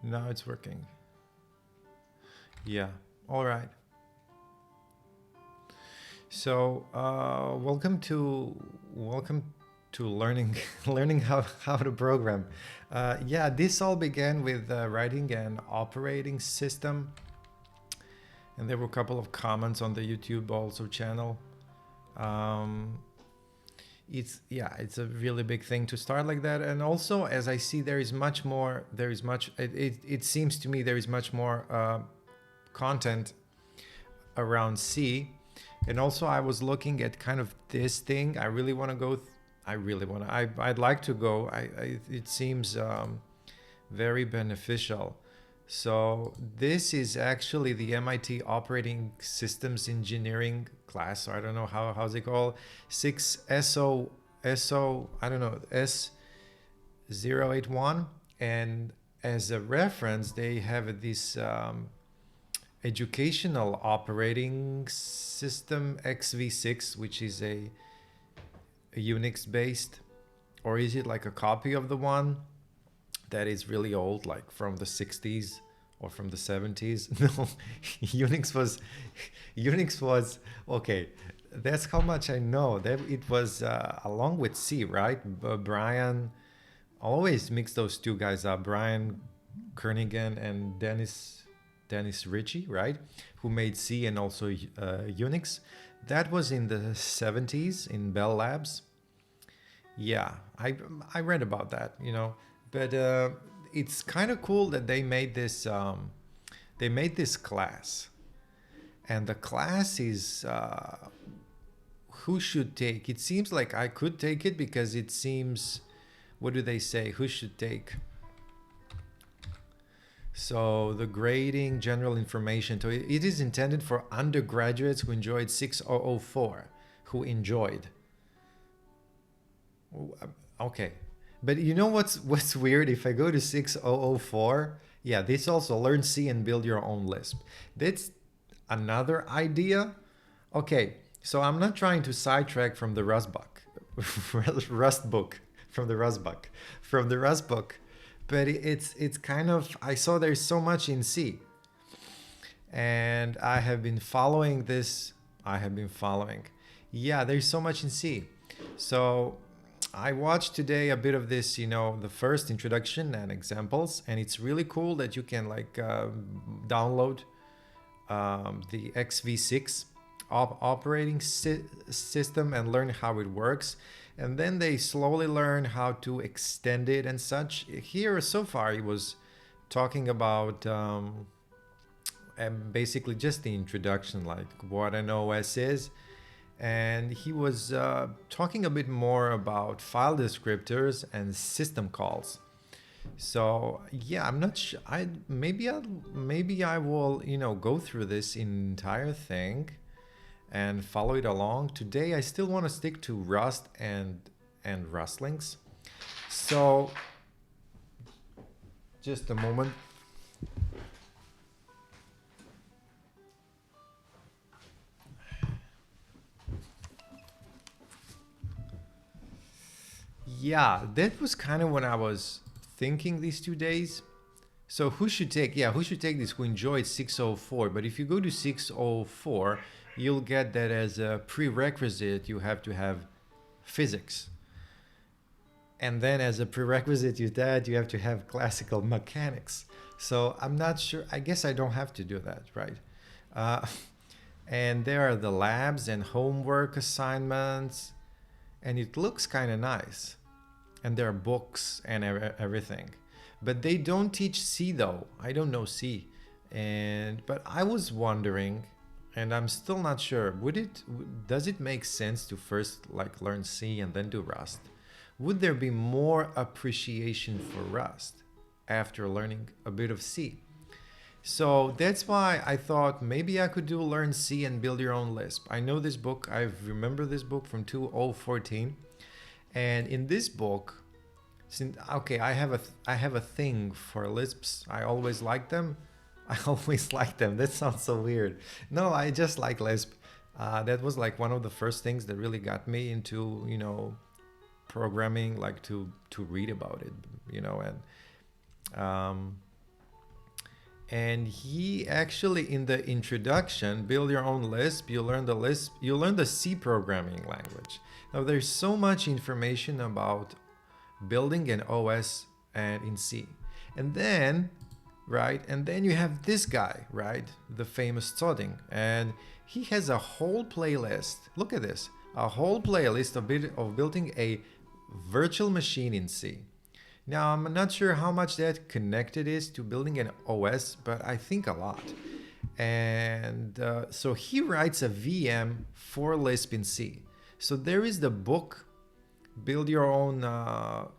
Now it's working. Yeah. All right. So, welcome to learning learning how to program. Yeah, this all began with writing an operating system, and there were a couple of comments on the YouTube also channel. Um, it's a really big thing to start like that, and also as I see there is much more. There is much. It seems to me there is much more content around C. And also I was looking at kind of this thing. I really want to go. I really want to. I'd like to go. It seems very beneficial. So this is actually the MIT Operating Systems Engineering class. Or I don't know how's it called. 6SO. I don't know, S081. And as a reference, they have this educational operating system XV6, which is a Unix based, or is it like a copy of the one that is really old, like from the 60s or from the 70s? No, Unix was Unix was okay. That's how much I know. That it was along with C, right? Brian always mix those two guys up. Brian Kernighan and Dennis Ritchie, right? Who made C and also Unix. That was in the 70s in Bell Labs. Yeah, I read about that, but it's kind of cool that they made this class, and the class is who should take. It seems like I could take it because it seems, what do they say? Who should take? So the grading general information. So it is intended for undergraduates who enjoyed 6004, who enjoyed. Okay. But you know what's weird? If I go to 6004, yeah, this also learn C and build your own Lisp. That's another idea. Okay, so I'm not trying to sidetrack from the Rust book, Rust book, from the Rust book, from the Rust book, but it's kind of, I saw there's so much in C, and I have been following this. I have been following. Yeah, there's so much in C. So I watched today a bit of this, the first introduction and examples, and it's really cool that you can like download the XV6 operating system and learn how it works. And then they slowly learn how to extend it and such. Here, so far, he was talking about basically just the introduction, like what an OS is. And he was talking a bit more about file descriptors and system calls. So yeah, I'm not sure. Maybe I will go through this entire thing and follow it along. Today I still want to stick to Rust and Rustlings. So just a moment. Yeah, that was kind of when I was thinking these 2 days. So who should take? Yeah, who should take this? Who enjoyed 604? But if you go to 604, you'll get that as a prerequisite. You have to have physics, and then as a prerequisite to that, you have to have classical mechanics. So I'm not sure. I guess I don't have to do that, right? Uh, and there are the labs and homework assignments, and it looks kind of nice. And there are books and everything, but they don't teach C though. I don't know C, and but I was wondering, and I'm still not sure. Does it make sense to first like learn C and then do Rust? Would there be more appreciation for Rust after learning a bit of C? So that's why I thought maybe I could do learn C and build your own Lisp. I know this book. I remember this book from 2014. And in this book, since okay, I have a thing for Lisps. I always like them. I always like them. That sounds so weird. No, I just like Lisp. That was like one of the first things that really got me into programming, like to read about it, and And he actually, in the introduction, build your own Lisp. You learn the Lisp. You learn the C programming language. Now there's so much information about building an OS and in C. And then, right? And then you have this guy, right? The famous Todding, and he has a whole playlist. Look at this, a whole playlist of building a virtual machine in C. Now, I'm not sure how much that connected is to building an OS, but I think a lot. And so he writes a VM for Lisp in C. So there is the book, Build Your Own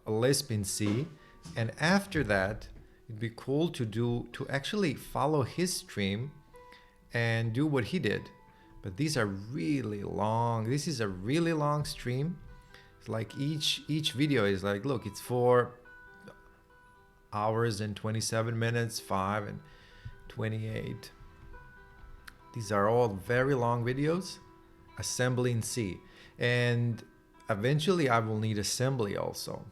Lisp in C. And after that, it'd be cool to actually follow his stream and do what he did. But these are really long. This is a really long stream. It's like each video is like, look, it's 4 hours and 27 minutes, 5 and 28. These are all very long videos. Assembly in C. And eventually I will need assembly also.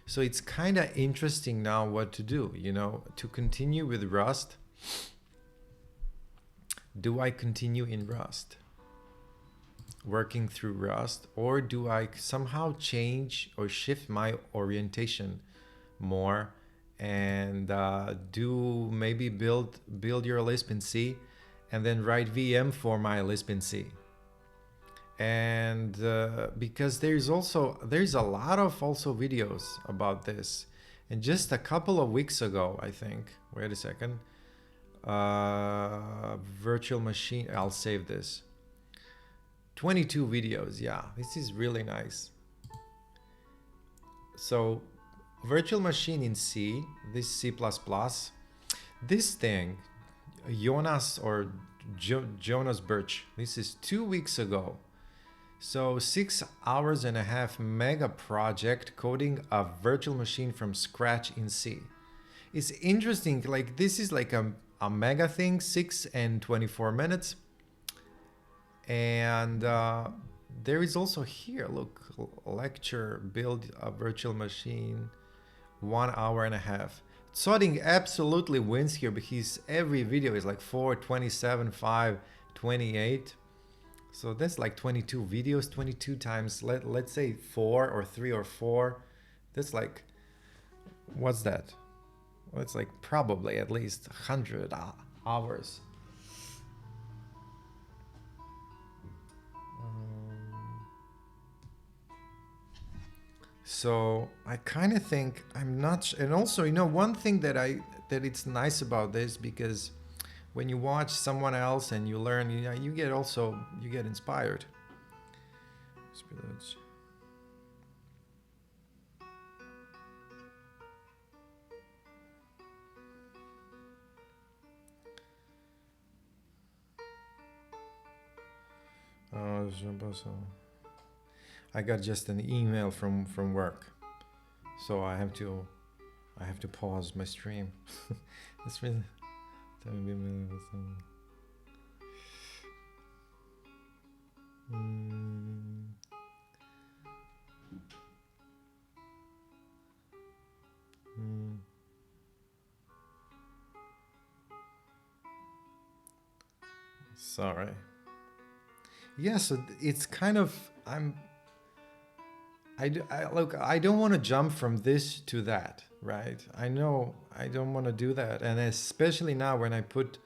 So it's kind of interesting now what to do, you know, to continue with Rust. Do I continue in Rust, working through Rust, or do I somehow change or shift my orientation more and do maybe build your Lisp in C and then write VM for my Lisp in C? And because there's a lot of also videos about this. And just a couple of weeks ago, I think, wait a second, virtual machine, I'll save this, 22 videos. Yeah, this is really nice. So virtual machine in C, this C++, this thing, Jonas or Jonas Birch, this is 2 weeks ago. So 6 hours and a half mega project coding a virtual machine from scratch in C. It's interesting, like this is like a mega thing, 6 and 24 minutes. And there is also here, look, lecture, build a virtual machine, 1 hour and a half. Sodding absolutely wins here because every video is like 4, 27, 5, 28. So that's like 22 videos, 22 times, let's say 4 or 3 or 4. That's like, what's that? Well, it's like probably at least 100 hours. So I kind of think I'm not, and also, you know, one thing that it's nice about this, because when you watch someone else and you learn, you know, you get inspired. I got just an email from work, so I have to pause my stream. That's really. Sorry. Yeah, so it's kind of look, I don't want to jump from this to that, right? I know I don't want to do that, and especially now when I put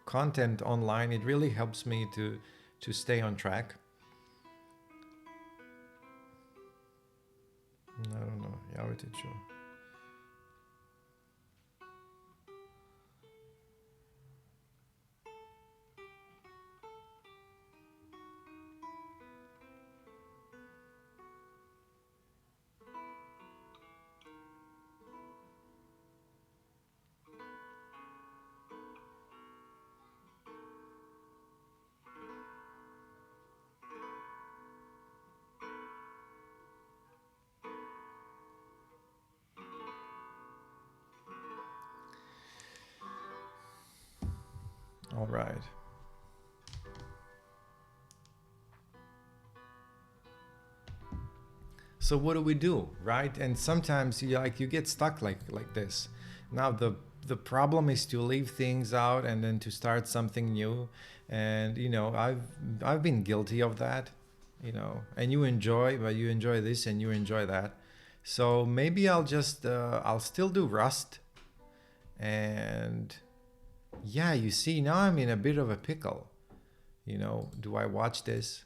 content online, it really helps me to stay on track. I don't know. Yeah, it is true. All right. So what do we do, right? And sometimes you get stuck like this. Now the problem is to leave things out and then to start something new. And I've been guilty of that. And you enjoy this and you enjoy that. So maybe I'll still do Rust. And yeah, you see, now I'm in a bit of a pickle. Do I watch this?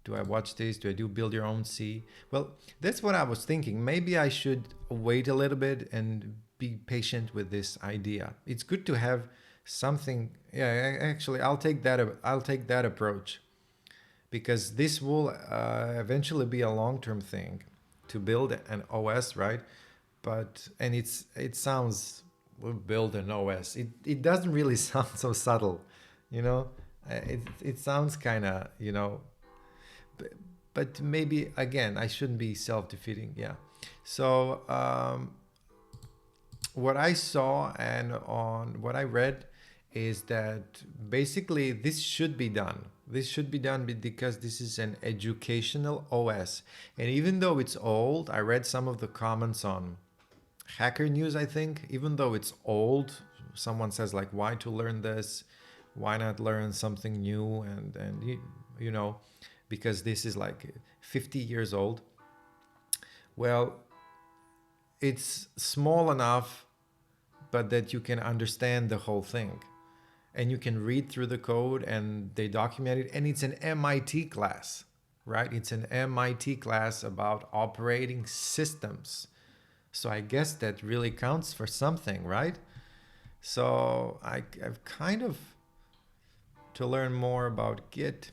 Do I watch this? Do I do build your own C? Well, that's what I was thinking. Maybe I should wait a little bit and be patient with this idea. It's good to have something. Yeah, actually, I'll take that. I'll take that approach, because this will eventually be a long-term thing to build an OS, right? And it sounds, we'll build an OS. It doesn't really sound so subtle, you know. It sounds kind of, but maybe again I shouldn't be self-defeating. Yeah. So what I saw and on what I read is that basically this should be done. This should be done because this is an educational OS. And even though it's old, I read some of the comments on Hacker News, I think. Even though it's old, someone says like, why to learn this? Why not learn something new? And because this is like 50 years old. Well, it's small enough, but that you can understand the whole thing. And you can read through the code and they document it. And it's an MIT class, right? It's an MIT class about operating systems. So I guess that really counts for something, right? So I've kind of to learn more about Git.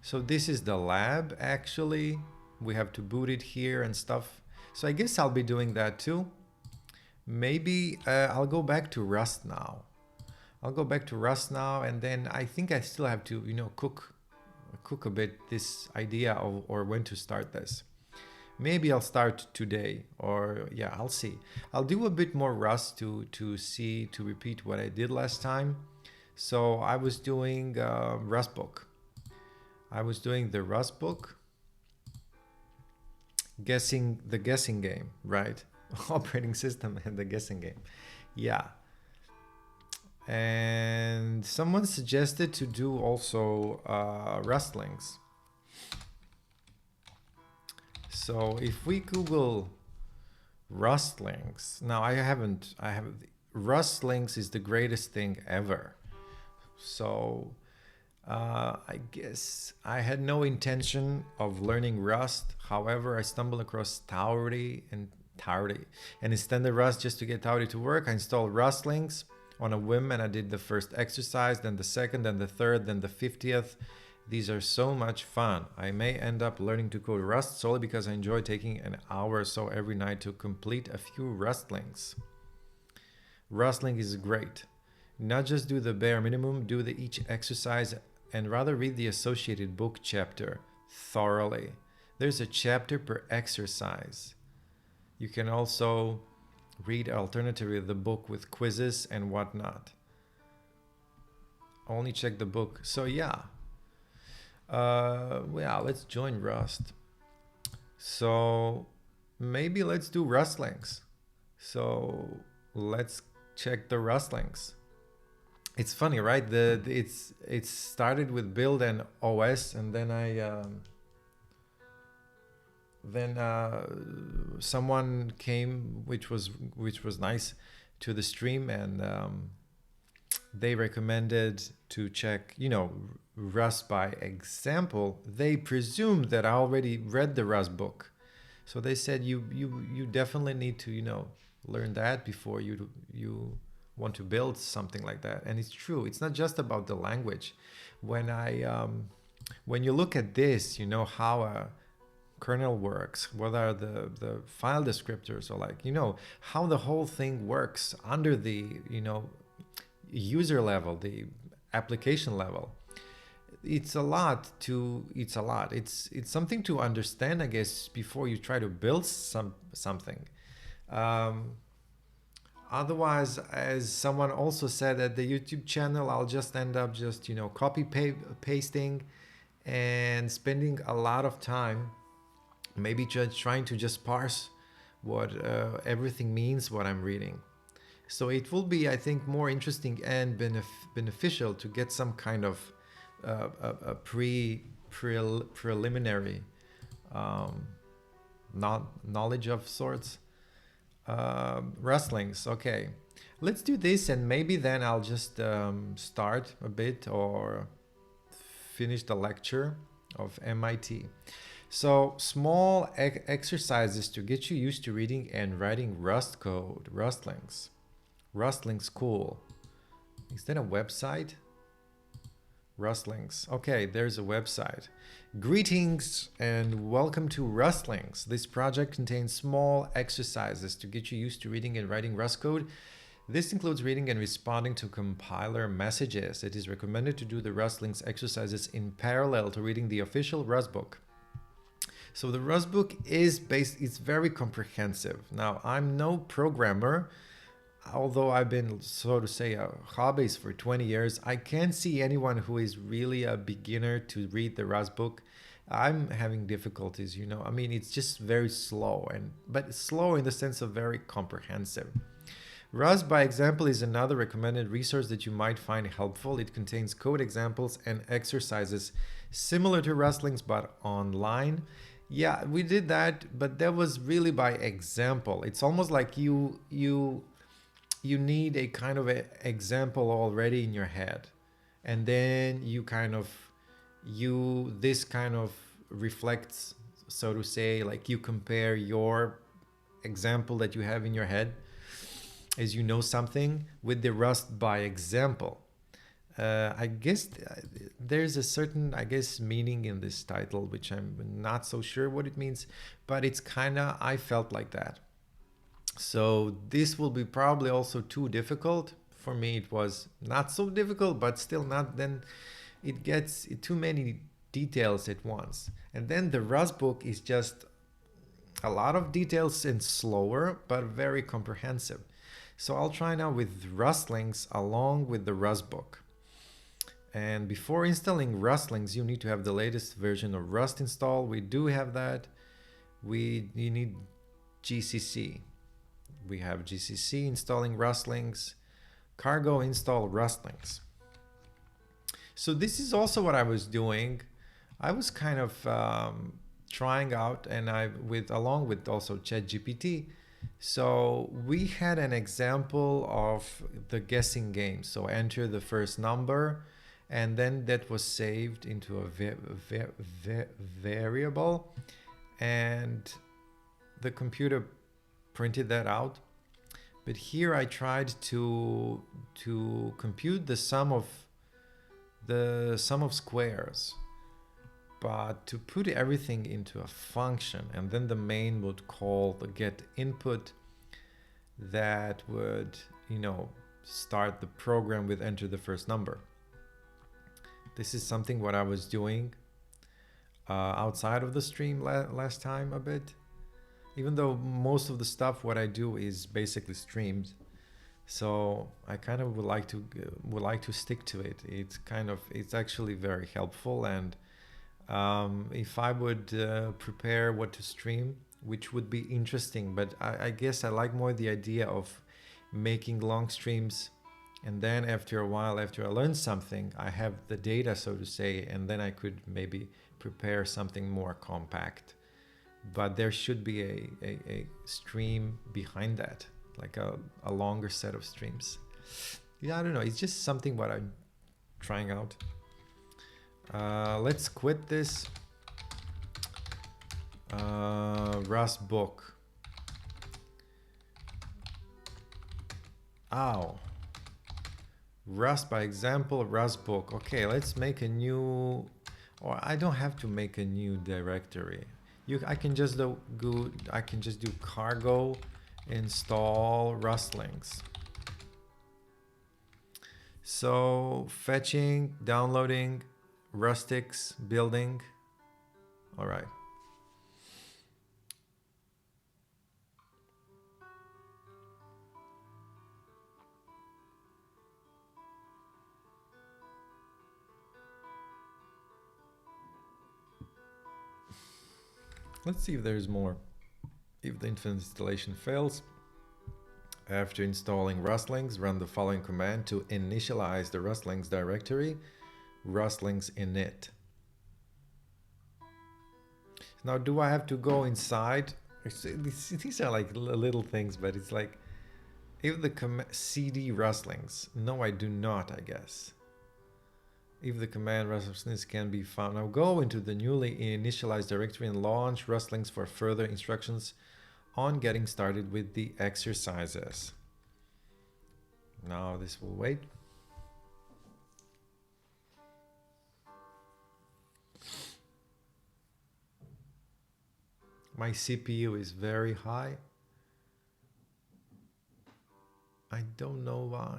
So this is the lab, actually. We have to boot it here and stuff. So I guess I'll be doing that too. Maybe I'll go back to Rust now. And then I think I still have to, cook a bit this idea of or when to start this. Maybe I'll start today, or yeah, I'll see. I'll do a bit more Rust to repeat what I did last time. So I was doing Rust book. I was doing the Rust book, guessing game, right? Operating system and the guessing game. Yeah. And someone suggested to do also Rustlings. So if we Google Rustlings, now I have Rustlings is the greatest thing ever. So I guess I had no intention of learning Rust. However, I stumbled across Tauri and extended Rust just to get Tauri to work. I installed Rustlings on a whim, and I did the first exercise, then the second, then the third, then the 50th. These are so much fun. I may end up learning to code Rust solely because I enjoy taking an hour or so every night to complete a few Rustlings. Rustling is great. Not just do the bare minimum, do each exercise, and rather read the associated book chapter thoroughly. There's a chapter per exercise. You can also read alternatively the book with quizzes and whatnot. Only check the book. So yeah. Let's join Rust. So maybe let's do Rustlings. So let's check the Rustlings. It's funny, right? It started with build and OS, and then someone came, which was nice, to the stream, and they recommended to check, Rust by example. They presumed that I already read the Rust book, so they said you definitely need to learn that before you want to build something like that. And it's true. It's not just about the language. When you look at this, how a kernel works, what are the file descriptors, or how the whole thing works under the user level, the application level. It's something to understand, I guess, before you try to build something. Otherwise, as someone also said at the YouTube channel, I'll just end up pasting and spending a lot of time maybe just trying to just parse what everything means, what I'm reading. So it will be, I think, more interesting and beneficial to get some kind of a preliminary um, knowledge of sorts. Rustlings, okay. Let's do this, and maybe then I'll just start a bit or finish the lecture of MIT. So, small exercises to get you used to reading and writing Rust code. Rustlings. Rustlings, cool. Is that a website? Rustlings. Okay, there's a website. Greetings and welcome to Rustlings. This project contains small exercises to get you used to reading and writing Rust code. This includes reading and responding to compiler messages. It is recommended to do the Rustlings exercises in parallel to reading the official Rust book. So the Rust book is it's very comprehensive. Now, I'm no programmer, although I've been, so to say, a hobbyist for 20 years. I can't see anyone who is really a beginner to read the Rust book. I'm having difficulties, you know. I mean, it's just very slow, but slow in the sense of very comprehensive. Rust by Example is another recommended resource that you might find helpful. It contains code examples and exercises similar to Rustlings but online. Yeah, we did that, but that was really by example. It's almost like you need a kind of a example already in your head, and then this kind of reflects, so to say, like you compare your example that you have in your head as you know something with the Rust by example. I guess there's a certain, meaning in this title, which I'm not so sure what it means, but it's kind of, I felt like that. So this will be probably also too difficult. For me, it was not so difficult, but still not. Then it gets too many details at once. And then the Rust book is just a lot of details and slower, but very comprehensive. So I'll try now with Rustlings along with the Rust book. And before installing Rustlings, you need to have the latest version of Rust installed. We do have that. You need GCC. We have GCC installing Rustlings. Cargo install Rustlings. So this is also what I was doing. I was kind of trying out, and along with also ChatGPT. So we had an example of the guessing game. So enter the first number, and then that was saved into a variable, and the computer printed that out. But here I tried to compute the sum of squares, but to put everything into a function, and then the main would call the get input that would, start the program with enter the first number. This is something what I was doing outside of the stream last time a bit, even though most of the stuff what I do is basically streamed. So I kind of would like to stick to it. It's actually very helpful, and if I would prepare what to stream, which would be interesting, but I guess I like more the idea of making long streams, and then after a while, after I learn something, I have the data, so to say, and then I could maybe prepare something more compact. But there should be a stream behind that, like a longer set of streams. Yeah, I don't know. It's just something what I'm trying out. Let's quit this Rust book. Ow. Rust by example, Rust book. Okay, let's make a new, or I don't have to make a new directory. I can just do cargo install Rustlings. So fetching, downloading, rustics, building. All right. Let's see if there's more. If the installation fails, After installing Rustlings, run the following command to initialize the Rustlings directory, Rustlings init. Now, do I have to go inside? These are like little things, but it's like, if the cd Rustlings. No, I do not, I guess. If the command Rustlings can be found. Now go into the newly initialized directory and launch Rustlings for further instructions on getting started with the exercises. Now this will wait. My CPU is very high. I don't know why.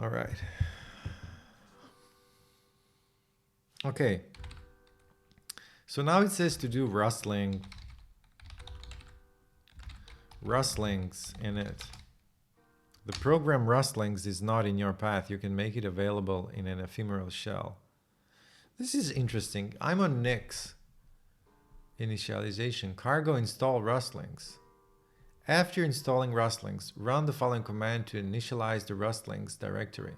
All right. Okay. So now it says to do rustlings in it. The program Rustlings is not in your path. You can make it available in an ephemeral shell. This is interesting. I'm on Nix. Initialization. Cargo install Rustlings. After installing Rustlings, run the following command to initialize the Rustlings directory.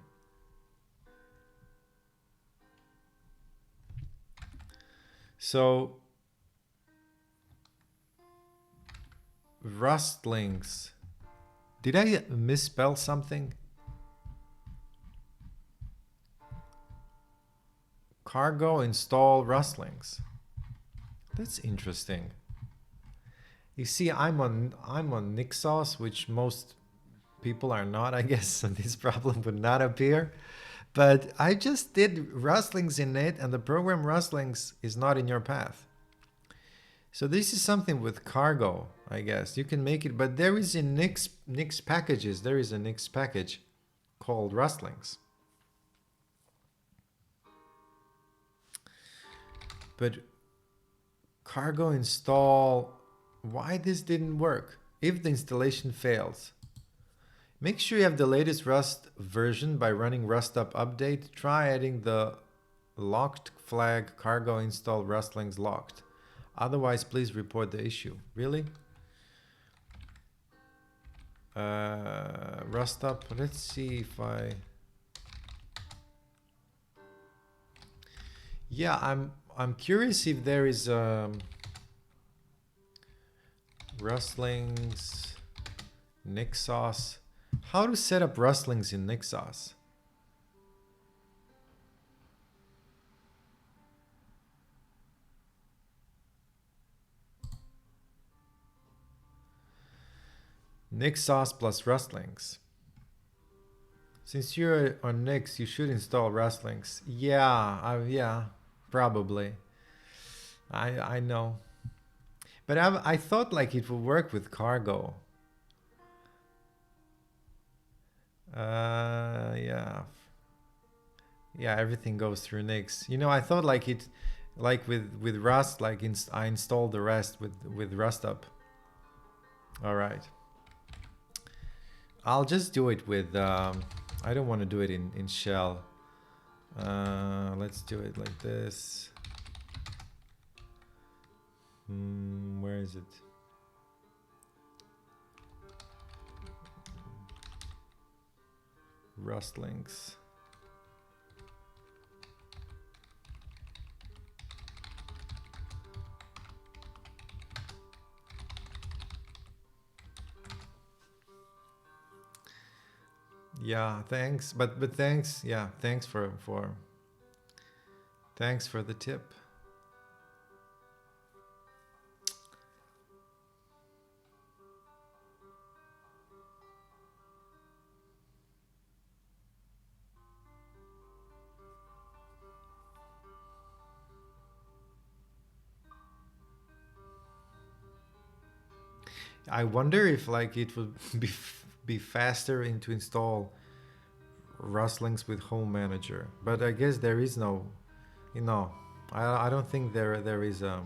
So, Rustlings. Did I misspell something? Cargo install Rustlings. That's interesting. You see, I'm on Nixos, which most people are not, I guess, so this problem would not appear. But I just did Rustlings in it, and the program Rustlings is not in your path. So this is something with cargo, I guess. You can make it, but there is in Nix packages, there is a Nix package called Rustlings. But cargo install, why this didn't work? If the installation fails, make sure you have the latest Rust version by running rustup update. Try adding the locked flag cargo install Rustlings locked. Otherwise, please report the issue. Really? Rustup. Let's see if I. Yeah, I'm curious if there is Rustlings, Nixos. How to set up Rustlings in Nixos? Nixos plus Rustlings. Since you're on Nix, you should install Rustlings. Yeah, yeah, probably. I know. But I thought like it would work with cargo. Yeah. Yeah, everything goes through Nix. You know, I thought like it, like with Rust, like I installed the rest with Rustup. All right. I'll just do it with, I don't want to do it in shell. Let's do it like this. Where is it? Rustlings. Yeah, thanks. But thanks. Yeah, thanks for thanks for the tip. I wonder if like it would be faster to install Rustlings with Home Manager, but I guess there is no, you know, I don't think there is a,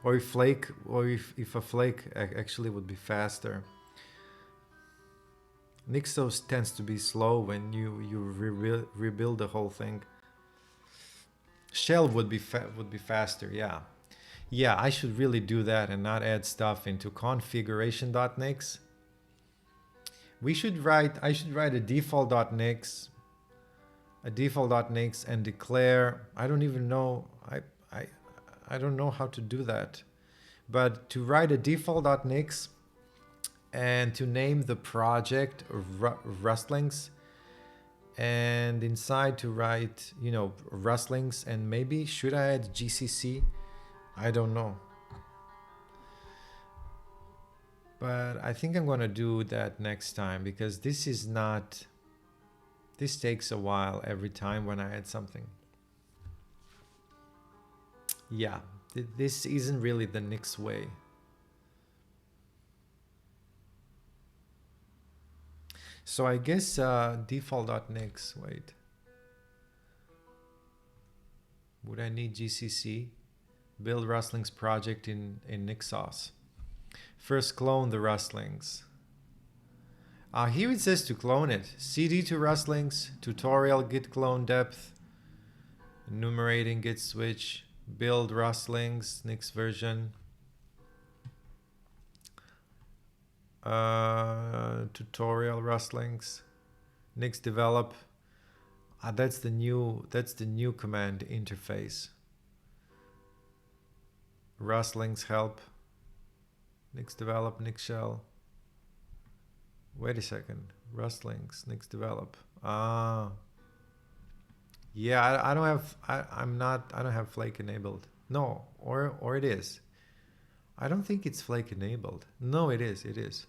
or if Flake, or if a Flake actually would be faster. Nixos tends to be slow when you rebuild the whole thing. Shell would be faster. Yeah. Yeah, I should really do that and not add stuff into configuration.nix. I should write a default.nix, and declare, I don't even know, I, I don't know how to do that. But to write a default.nix and to name the project Rustlings, and inside to write, you know, Rustlings, and maybe should I add GCC? I don't know. But I think I'm gonna do that next time, because this takes a while every time when I add something. Yeah, this isn't really the Nix way. So I guess default.nix, wait. Would I need GCC? Build Rustlings project in Nixos. First clone the Rustlings. Here it says to clone it. CD to Rustlings, tutorial git clone depth, enumerating git switch, build Rustlings, Nix version. Tutorial Rustlings, Nix develop. That's the new command interface. Rustlings help. Nix develop, Nix shell. Wait a second. Rustlings, Nix develop. Yeah, I don't have. I don't have Flake enabled. No, or it is. I don't think it's Flake enabled. No, it is. It is.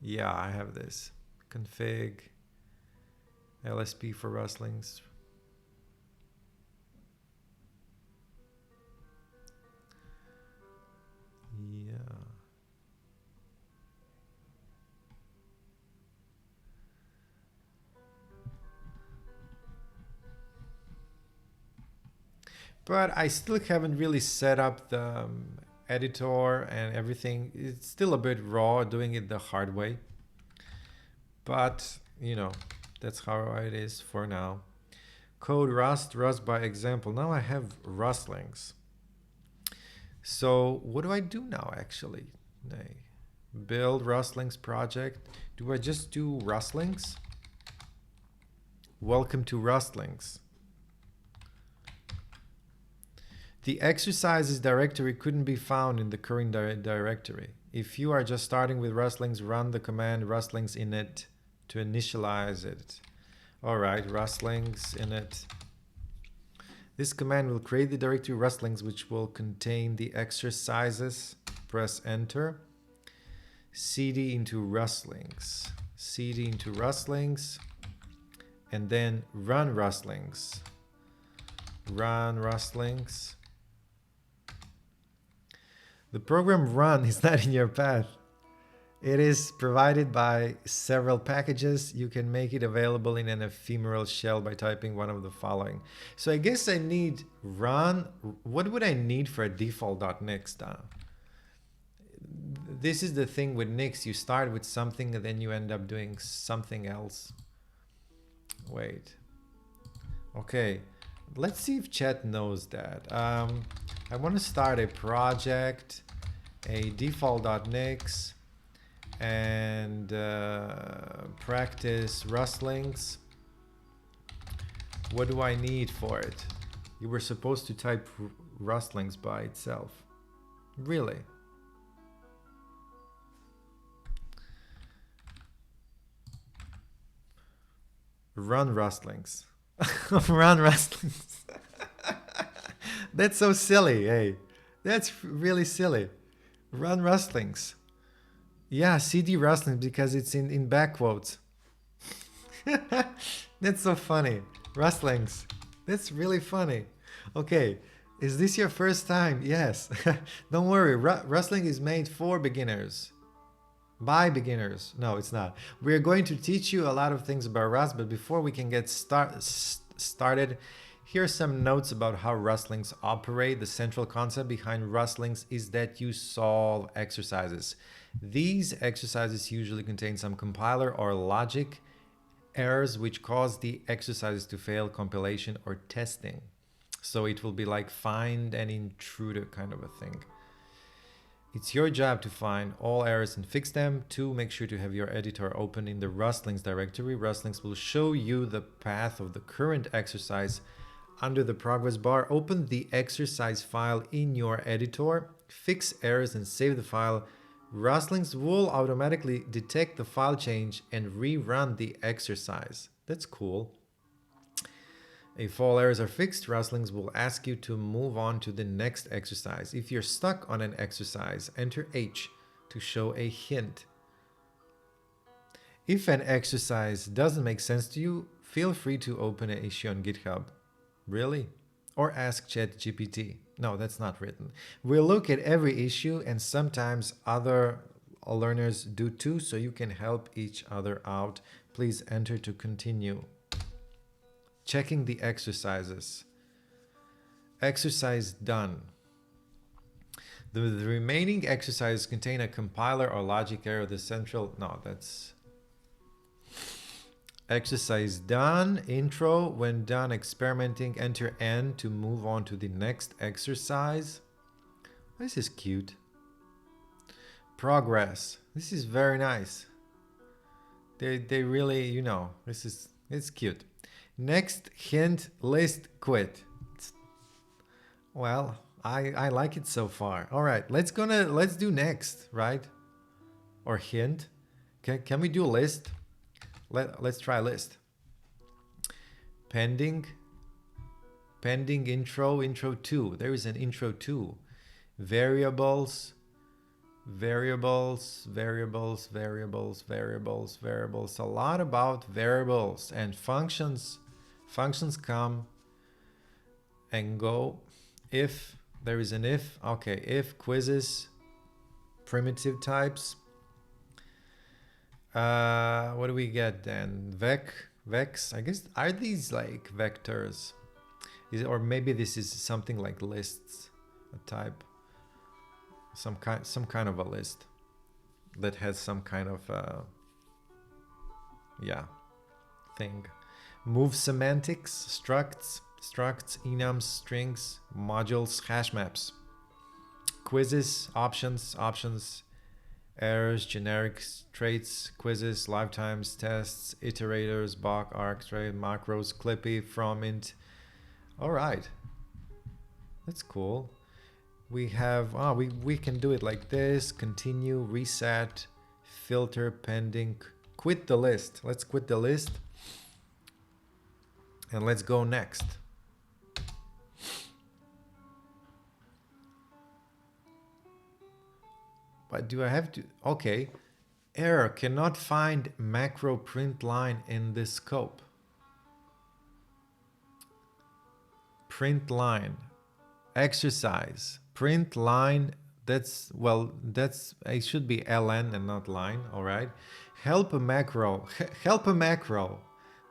Yeah, I have this. Config. LSP for Rustlings. Yeah. But I still haven't really set up the editor and everything. It's still a bit raw doing it the hard way. But, you know, that's how it is for now. Code Rust by example. Now I have Rustlings. So what do I do now actually? Build Rustlings project. Do I just do Rustlings? Welcome to Rustlings. The exercises directory couldn't be found in the current directory. If you are just starting with Rustlings, run the command rustlings init to initialize it. All right, rustlings init. This command will create the directory rustlings, which will contain the exercises. Press enter. cd into rustlings. cd into rustlings. And then run rustlings. Run rustlings. The program run is not in your path. It is provided by several packages. You can make it available in an ephemeral shell by typing one of the following. So I guess I need run. What would I need for a default.nix now? This is the thing with Nix. You start with something and then you end up doing something else. Wait. Okay. Let's see if chat knows that. I want to start a project, a default.nix, and practice rustlings. What do I need for it? You were supposed to type rustlings by itself. Really? Run rustlings. Run rustlings. That's so silly, hey. That's really silly. Run rustlings. Yeah, CD rustlings because it's in back quotes. That's so funny. Rustlings. That's really funny. Okay, is this your first time? Yes. Don't worry, rustling is made for beginners. By beginners. No, it's not. We're going to teach you a lot of things about Rust, but before we can get started, here are some notes about how rustlings operate. The central concept behind rustlings is that you solve exercises. These exercises usually contain some compiler or logic errors which cause the exercises to fail compilation or testing. So it will be like find an intruder kind of a thing. It's your job to find all errors and fix them. 2, make sure to have your editor open in the Rustlings directory. Rustlings will show you the path of the current exercise under the progress bar. Open the exercise file in your editor, fix errors and save the file. Rustlings will automatically detect the file change and rerun the exercise. That's cool. If all errors are fixed, Rustlings will ask you to move on to the next exercise. If you're stuck on an exercise, enter H to show a hint. If an exercise doesn't make sense to you, feel free to open an issue on GitHub. Really? Or ask ChatGPT. No, that's not written. We'll look at every issue, and sometimes other learners do too, so you can help each other out. Please enter to continue. Checking the exercises. Exercise done. The remaining exercises contain a compiler or logic error. The central... No, that's... Exercise done. Intro. When done experimenting, enter N to move on to the next exercise. This is cute. Progress. This is very nice. They really, you know, it's cute. Next hint, list, quit. Well, I like it so far. All right, let's do next, right? Or hint. Can we do list? Let's try list. Pending intro 2. There is an intro 2. Variables. A lot about variables and functions. Functions come and go. If there is an if, okay, if quizzes, primitive types. What do we get then? Vex, I guess, are these like vectors? Or maybe this is something like lists, a type, some kind of a list that has some kind of thing. Move semantics, structs, enums, strings, modules, hash maps, quizzes, options, errors, generic traits, quizzes, lifetimes, tests, iterators, Bach, args, macros, clippy, from, int. All right, that's cool. We have, we can do it like this: continue, reset, filter, pending, quit the list. Let's quit the list and let's go next. But do I have to? Okay. Error, cannot find macro print line in this scope. Print line. Exercise. Print line. That's, well, it should be ln and not line. All right. Help a macro. Help a macro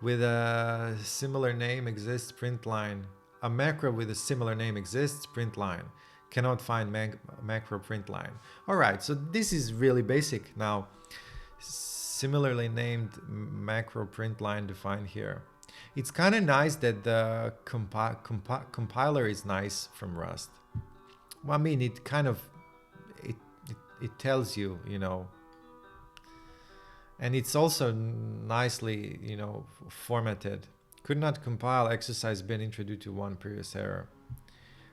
with a similar name exists. Print line. A macro with a similar name exists. Print line. Cannot find macro print line. All right, so this is really basic. Now, similarly named macro print line defined here. It's kind of nice that the compiler is nice from Rust. Well, I mean, it kind of, it tells you, you know, and it's also nicely, you know, formatted. Could not compile exercise bin introduced to one previous error.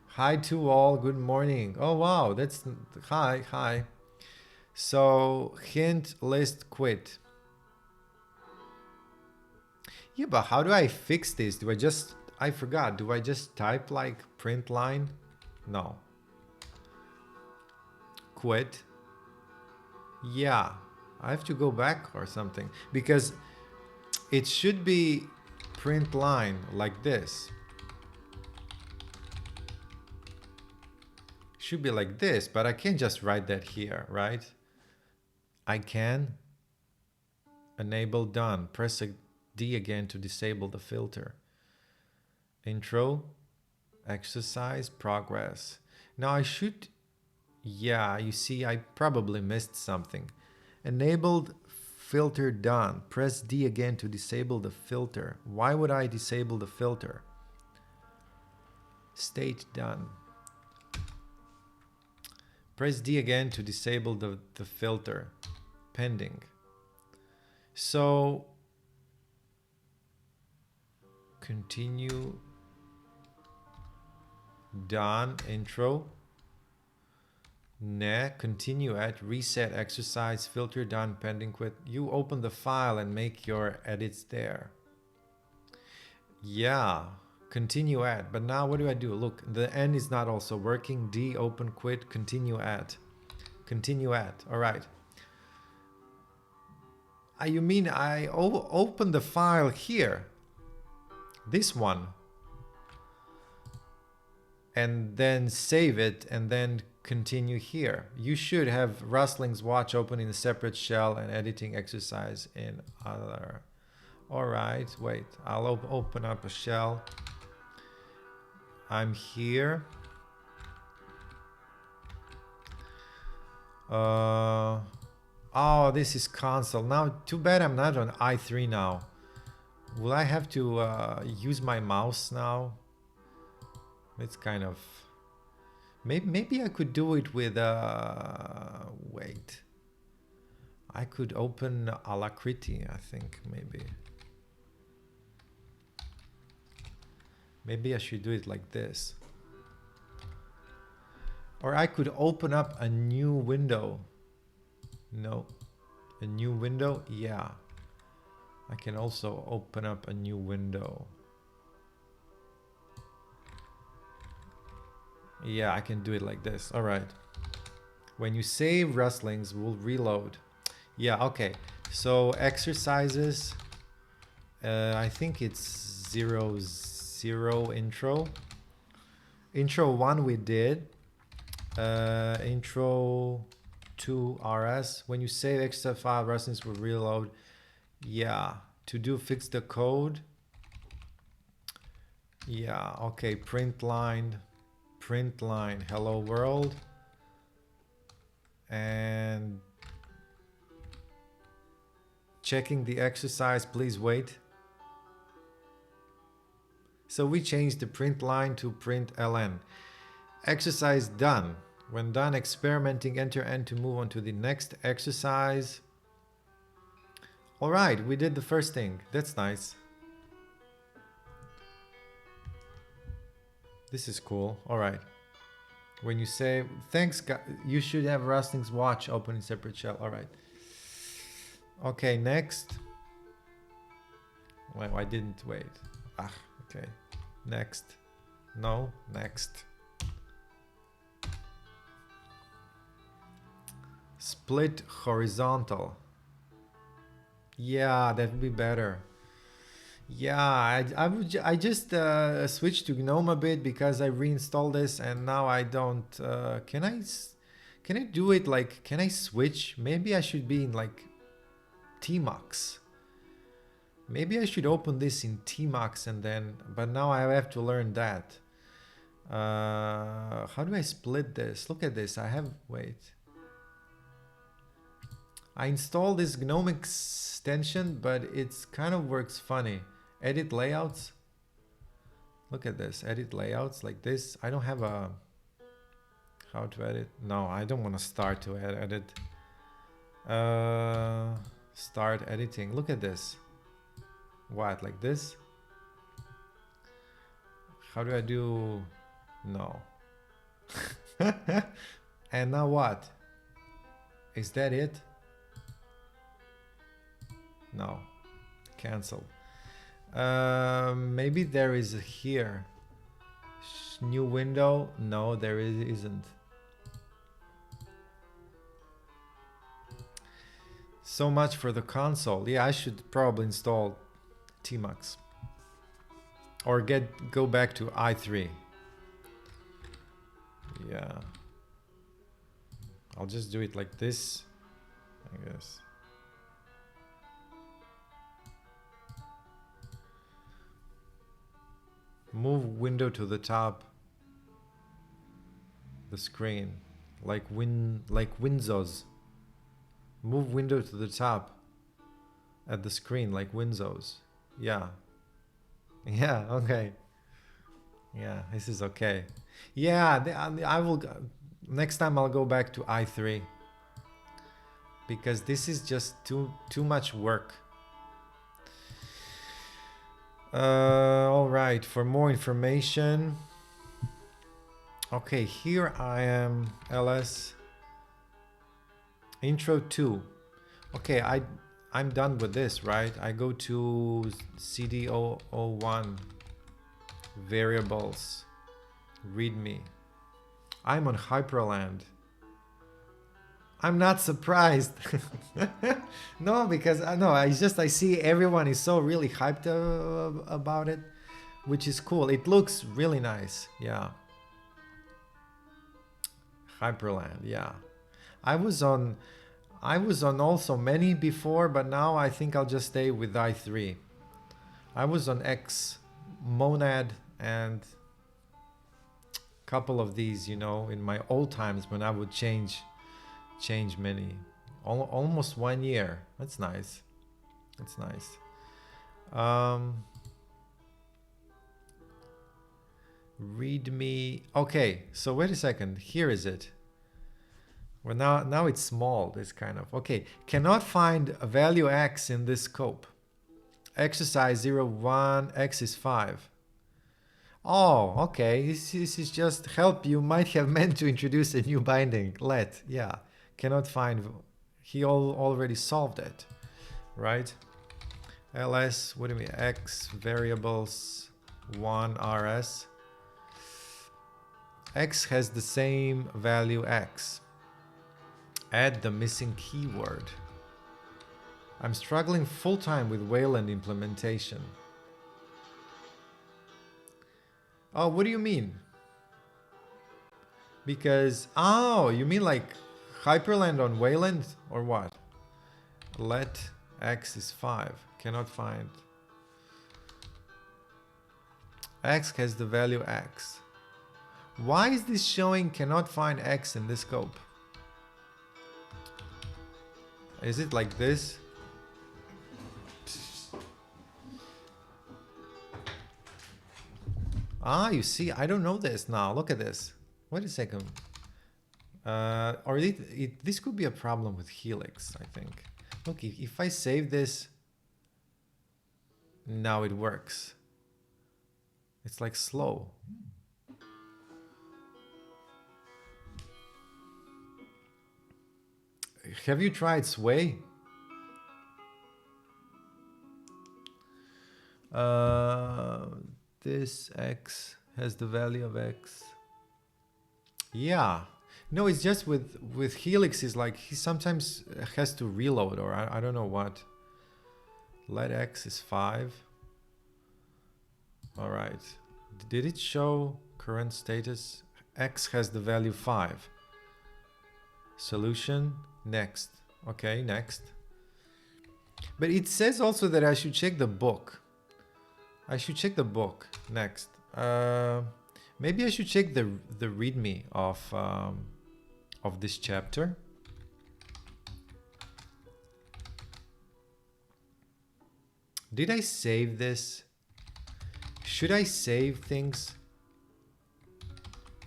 Hi to all, good morning. Oh wow, that's, hi. So hint, list, quit. Yeah, but how do I fix this? I forgot, do I just type like print line? No. Quit. Yeah, I have to go back or something, because it should be print line like this. Should be like this, but I can't just write that here, right? I can. Enable done. Press a D again to disable the filter. Intro, exercise, progress. Now I should, yeah, you see, I probably missed something. Enabled Filter done. Press D again to disable the filter. Why would I disable the filter? State done. Press D again to disable the filter. Pending. So continue. Done. Intro. Continue at reset exercise filter done pending quit. You open the file and make your edits there. Yeah, continue at. But now what do I do? Look, the N is not also working. D open quit continue at. Continue at. All right. You mean I open the file here? This one. And then save it and then continue here. You should have Rustlings watch open in a separate shell and editing exercise in other. All right, wait, I'll open up a shell. I'm here. Oh, this is console. Now, too bad I'm not on i3 now. Will I have to use my mouse now? It's kind of... Maybe I could do it with... wait. I could open Alacrity, I think, maybe. Maybe I should do it like this. Or I could open up a new window. No. A new window? Yeah. I can also open up a new window. Yeah, I can do it like this. All right. When you save Rustlings, we'll reload. Yeah, okay. So exercises, I think it's 0 intro. Intro 1 we did. Intro 2 RS. When you save exercise file, Rustlings will reload. Yeah, to do fix the code. Yeah, okay, print line, hello world. And checking the exercise, please wait. So we changed the print line to print ln. Exercise done. When done experimenting, enter N to move on to the next exercise. All right, we did the first thing. That's nice. This is cool. All right. When you say, thanks, you should have Rustlings watch open in separate shell. All right. Okay, next. Well, I didn't wait. Ah, okay. Next. No, next. Split horizontal. Yeah, that would be better. Yeah, I just switched to GNOME a bit because I reinstalled this and now I don't. Can I do it like? Can I switch? Maybe I should be in like Tmux. Maybe I should open this in Tmux and then. But now I have to learn that. How do I split this? Look at this. I have wait. I installed this GNOME extension, but it's kind of works funny. Edit layouts. Look at this. Edit layouts like this. I don't have a... How to edit? No, I don't want to start to edit. Start editing. Look at this. What? Like this? How do I do... No. And now what? Is that it? No. Cancel. Maybe there is a here. New window. No, there isn't. So much for the console. Yeah, I should probably install Tmux. Or go back to i3. Yeah. I'll just do it like this, I guess. Move window to the top. The screen. Like Windows. Move window to the top. at the screen like Windows. Yeah. Yeah, okay. Yeah, this is okay. Yeah, I will next time I'll go back to i3 because this is just too much work. All right, for more information. Okay, here I am, ls intro 2. Okay, I'm done with this, right? I go to cd001 variables, readme. I'm on Hyperland. I'm not surprised. No, because I see everyone is so really hyped about it, which is cool. It looks really nice. Yeah. Hyperland, yeah. I was on also many before, but now I think I'll just stay with i3. I was on X, Monad, and a couple of these, you know, in my old times when I would change many. Almost 1 year. That's nice. That's nice. Readme. Okay, so wait a second. Here is it. Well, now it's small, this kind of. Okay, cannot find a value x in this scope. Exercise 01, x is 5. Oh, okay, this is just help. You might have meant to introduce a new binding. Let, yeah. Cannot find, he already solved it, right? ls, what do you mean, x variables 1 rs. X has the same value x. Add the missing keyword. I'm struggling full-time with Wayland implementation. Oh, what do you mean? Because, oh, you mean like Hyperland on Wayland or what? Let x is 5. Cannot find. X has the value x. Why is this showing cannot find x in this scope? Is it like this? Ah, you see, I don't know this now. Look at this. Wait a second. Or this could be a problem with Helix, I think. Look, if I save this, now it works. It's like slow. Have you tried Sway? This x has the value of x. Yeah. No, it's just with Helix is like he sometimes has to reload or I don't know what. Let x is 5. All right. Did it show current status? X has the value 5. Solution, next. Okay, next. But it says also that I should check the book. I should check the book next. Maybe I should check the README of this chapter. Did I save this? Should I save things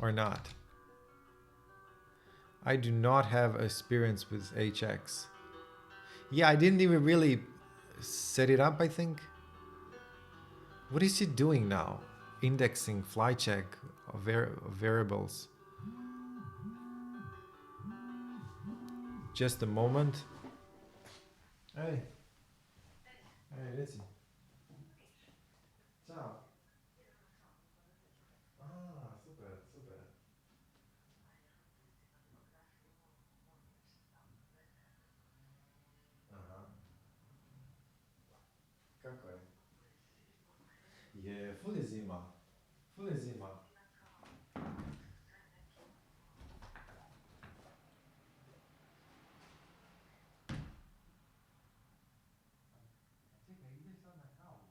or not? I do not have experience with HX. Yeah, I didn't even really set it up, I think. What is it doing now? Indexing, fly check, variables. Just a moment. Hey. Hey, Lizzie. Ciao. Ah, super, super. Aha. Kako je? Je, ful je zima. Ful je zima. Čekaj, ideš sad na kavu.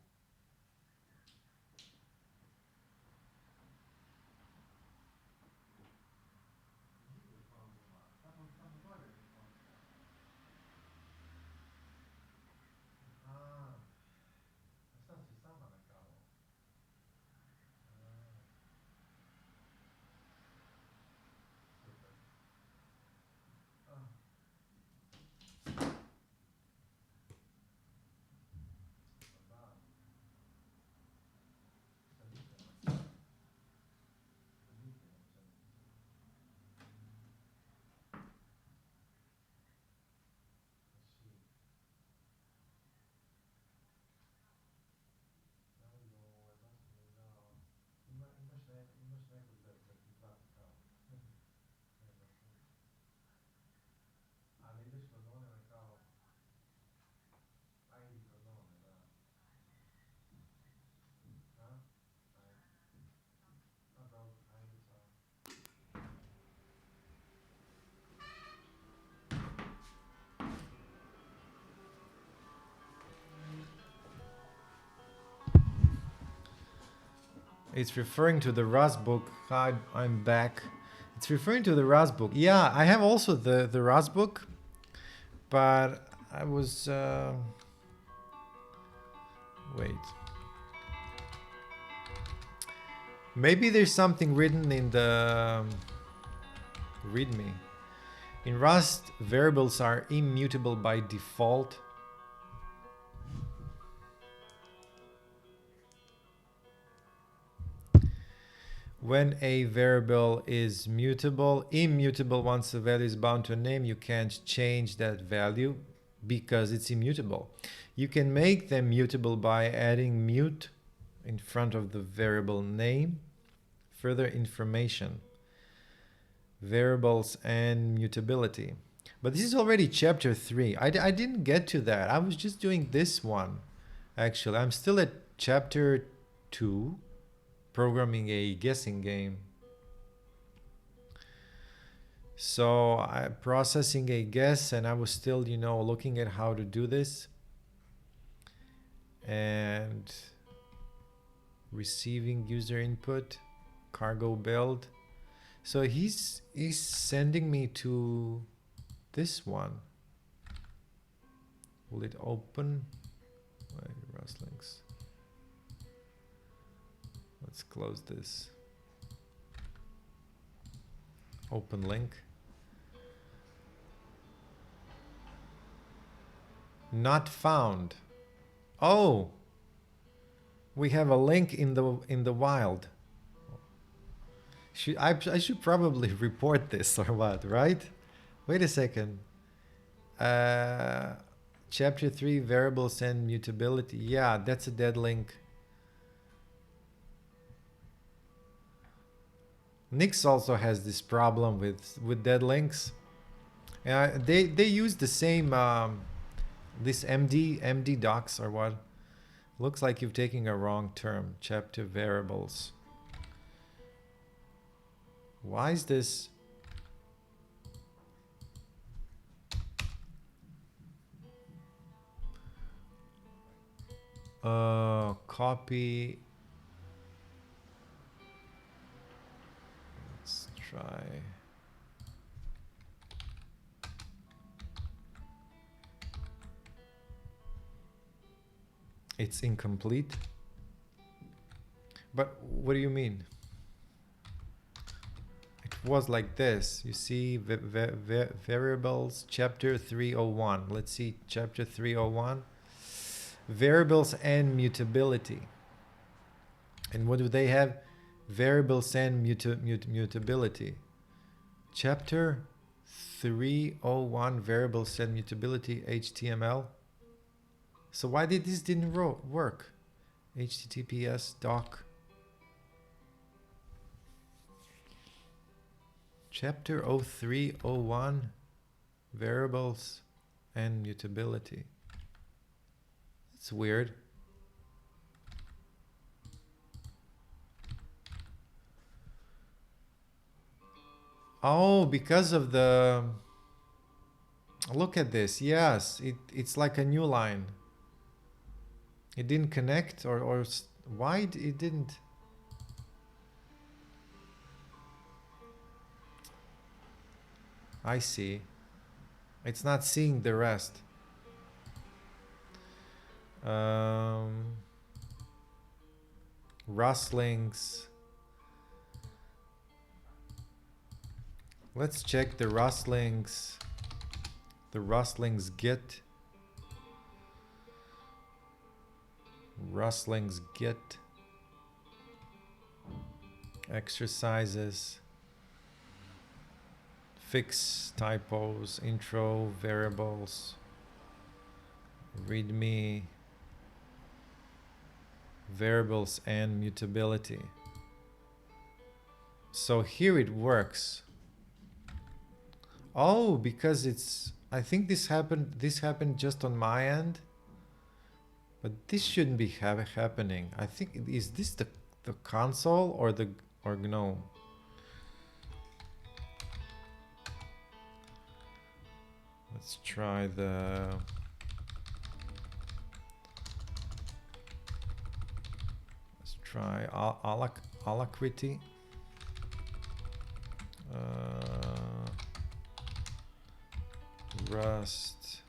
Ideš malo doma. Tamo dolje. It's referring to the Rust book. Hi, I'm back. It's referring to the Rust book. Yeah, I have also the Rust book, but I was wait. Maybe there's something written in the README. In Rust, variables are immutable by default. When a variable is immutable once the value is bound to a name, you can't change that value because it's immutable. You can make them mutable by adding mute in front of the variable name. Further information. Variables and mutability. But this is already chapter 3. I didn't get to that. I was just doing this one. Actually, I'm still at chapter 2. Programming a guessing game. So I'm processing a guess, and I was still, looking at how to do this. And receiving user input, cargo build. So he's sending me to this one. Will it open? Wait, Rustlings. Let's close this. Open link. Not found. Oh, we have a link in the wild. I should probably report this or what, right? Wait a second. Chapter 3, variables and mutability. Yeah, that's a dead link. Nix also has this problem with dead links. They use the same this MD docs or what? Looks like you've taken a wrong term. Chapter variables. Why is this? Copy. Let's try. It's incomplete. But what do you mean? It was like this. You see variables, chapter 301. Let's see, chapter 301. Variables and mutability. And what do they have? Variables and mutability. Chapter 301, variables and mutability, HTML. So why did this didn't work? HTTPS doc. Chapter 0301, variables and mutability. It's weird. Oh, because of the... Look at this. Yes, it's like a new line. It didn't connect or why it didn't? I see. It's not seeing the rest. Rustlings. Let's check the Rustlings. The Rustlings Git. Rustlings Git. Exercises. Fix typos, intro, variables, readme, variables and mutability. So here it works. Oh, because it's, I think this happened just on my end, but this shouldn't be happening. I think, is this the console or no? Let's try try alacrity. Rust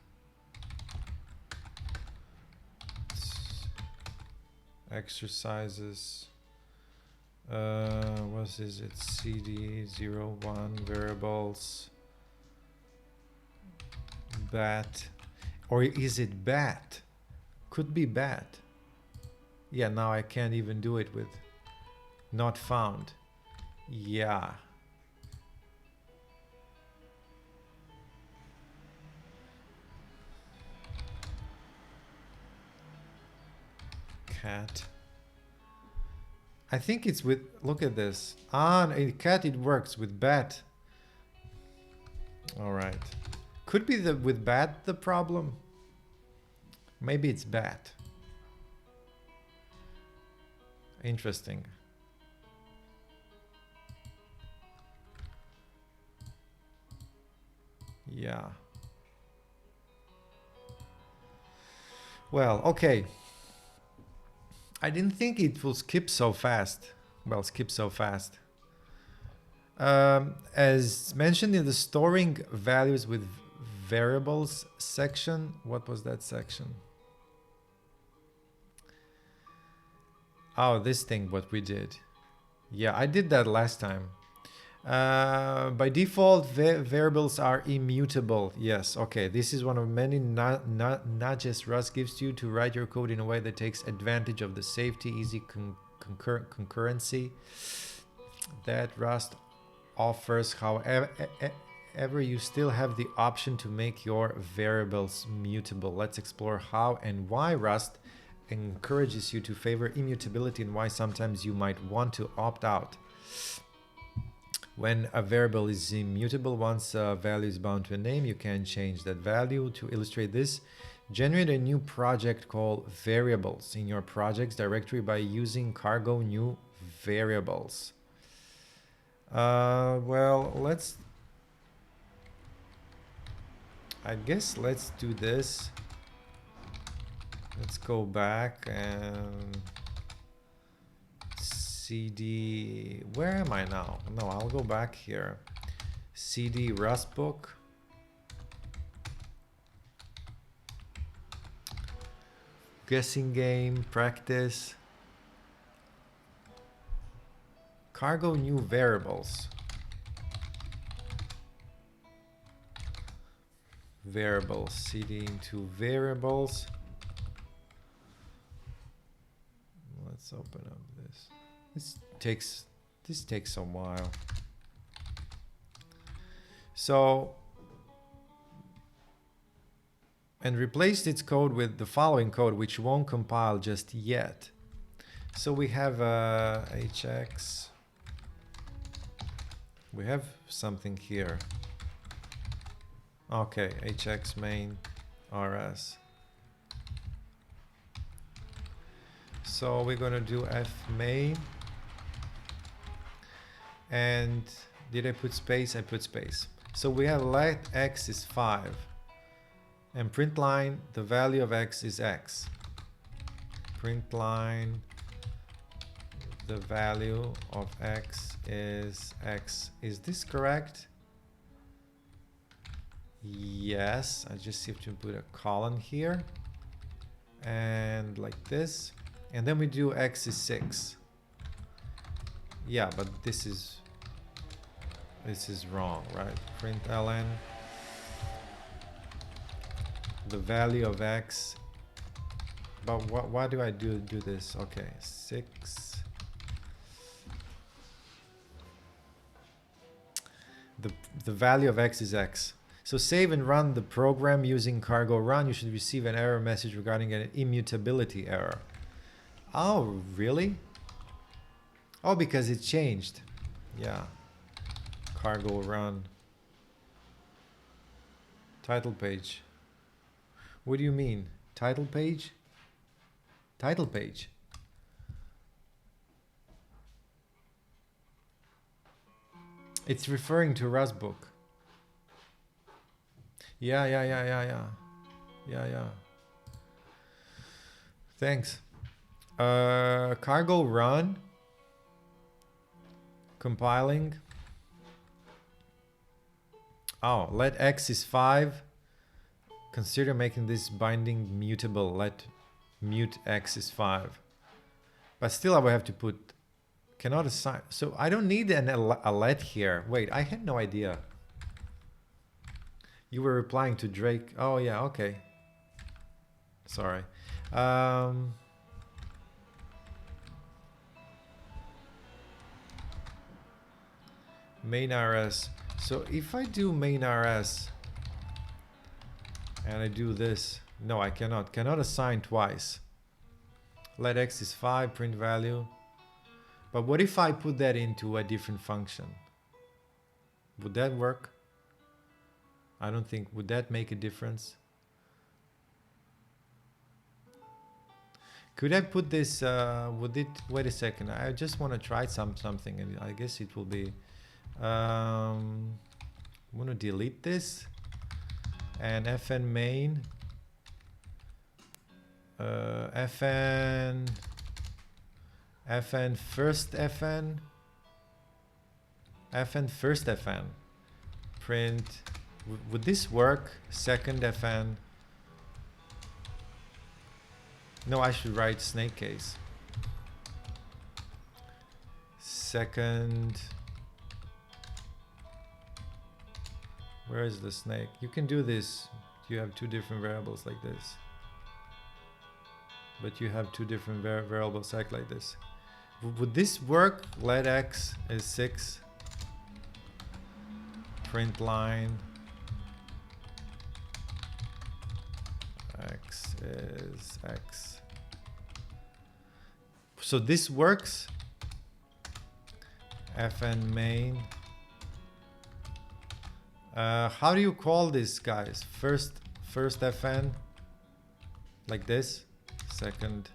exercises. What is it? CD01 variables. Bat. Or is it bat? Could be bat. Yeah, now I can't even do it with not found. Yeah. Cat. I think it's with, look at this. Ah, a cat, it works with bat. All right. Could be the with bat the problem. Maybe it's bat. Interesting. Yeah. Well, okay. I didn't think it will skip so fast. Well, skip so fast. As mentioned in the storing values with variables section, what was that section? Oh, this thing, what we did. Yeah, I did that last time. By default, variables are immutable. Yes, okay. This is one of many nudges Rust gives you to write your code in a way that takes advantage of the safety, easy concurrency that Rust offers. However, you still have the option to make your variables mutable. Let's explore how and why Rust encourages you to favor immutability and why sometimes you might want to opt out. When a variable is immutable, once a value is bound to a name, you can change that value. To illustrate this, generate a new project called variables in your projects directory by using cargo new variables. Well, I guess let's do this. Let's go back and CD, where am I now? No, I'll go back here. CD Rust book. Guessing game, practice. Cargo new variables. Variables, CD into variables. Let's open up this. This takes a while. So, and replaced its code with the following code, which won't compile just yet. So we have hx. We have something here. Okay, hx main rs. So we're gonna do f main. And did I put space? I put space. So we have let x is 5. And print line, the value of x is x. Print line, the value of x is x. Is this correct? Yes, I just have to put a colon here. And like this. And then we do x is 6. Yeah, but this is wrong, right? Print ln, the value of x. But why do I do this? Okay, 6. The value of x is x. So save and run the program using cargo run. You should receive an error message regarding an immutability error. Oh, really? Oh, because it changed. Yeah. Cargo run. Title page. What do you mean? Title page? Title page. It's referring to Rust book. Yeah. Thanks. Cargo run. Compiling. Oh, let x is 5. Consider making this binding mutable. Let mute x is 5. But still I will have to put cannot assign. So I don't need a let here. Wait, I had no idea. You were replying to Drake. Oh yeah, okay. Sorry. Main RS. So if I do main RS and I do this, no, I cannot. Cannot assign twice. Let x is 5, print value. But what if I put that into a different function? Would that work? I don't think. Would that make a difference? Could I put this? Would it? Wait a second. I just want to try something, and I guess it will be. I'm gonna delete this and fn main. fn first fn first fn print. Would this work? Second fn. No, I should write snake case. Second. Where is the snake? You can do this. You have two different variables like this. But you have two different variables act like this. Would this work? Let x is 6. Print line. X is x. So this works. fn main. How do you call this, guys? First fn. Like this. Second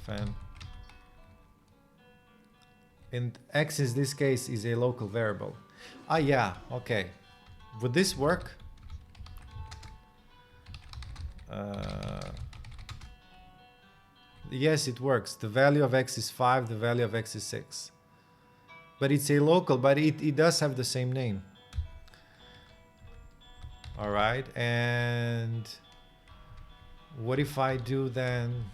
fn. And x in this case is a local variable. Ah, yeah, okay. Would this work? Yes, it works. The value of x is 5, the value of x is 6. But it's a local, but it does have the same name. All right, and what if I do then?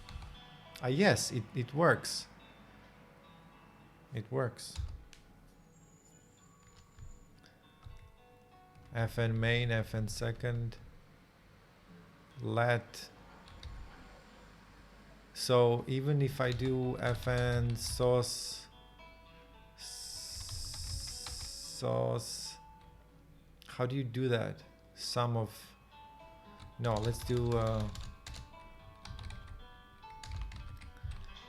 Yes, it works. It works. fn main, fn second. Let. So even if I do fn source, how do you do that? Sum of. No, let's do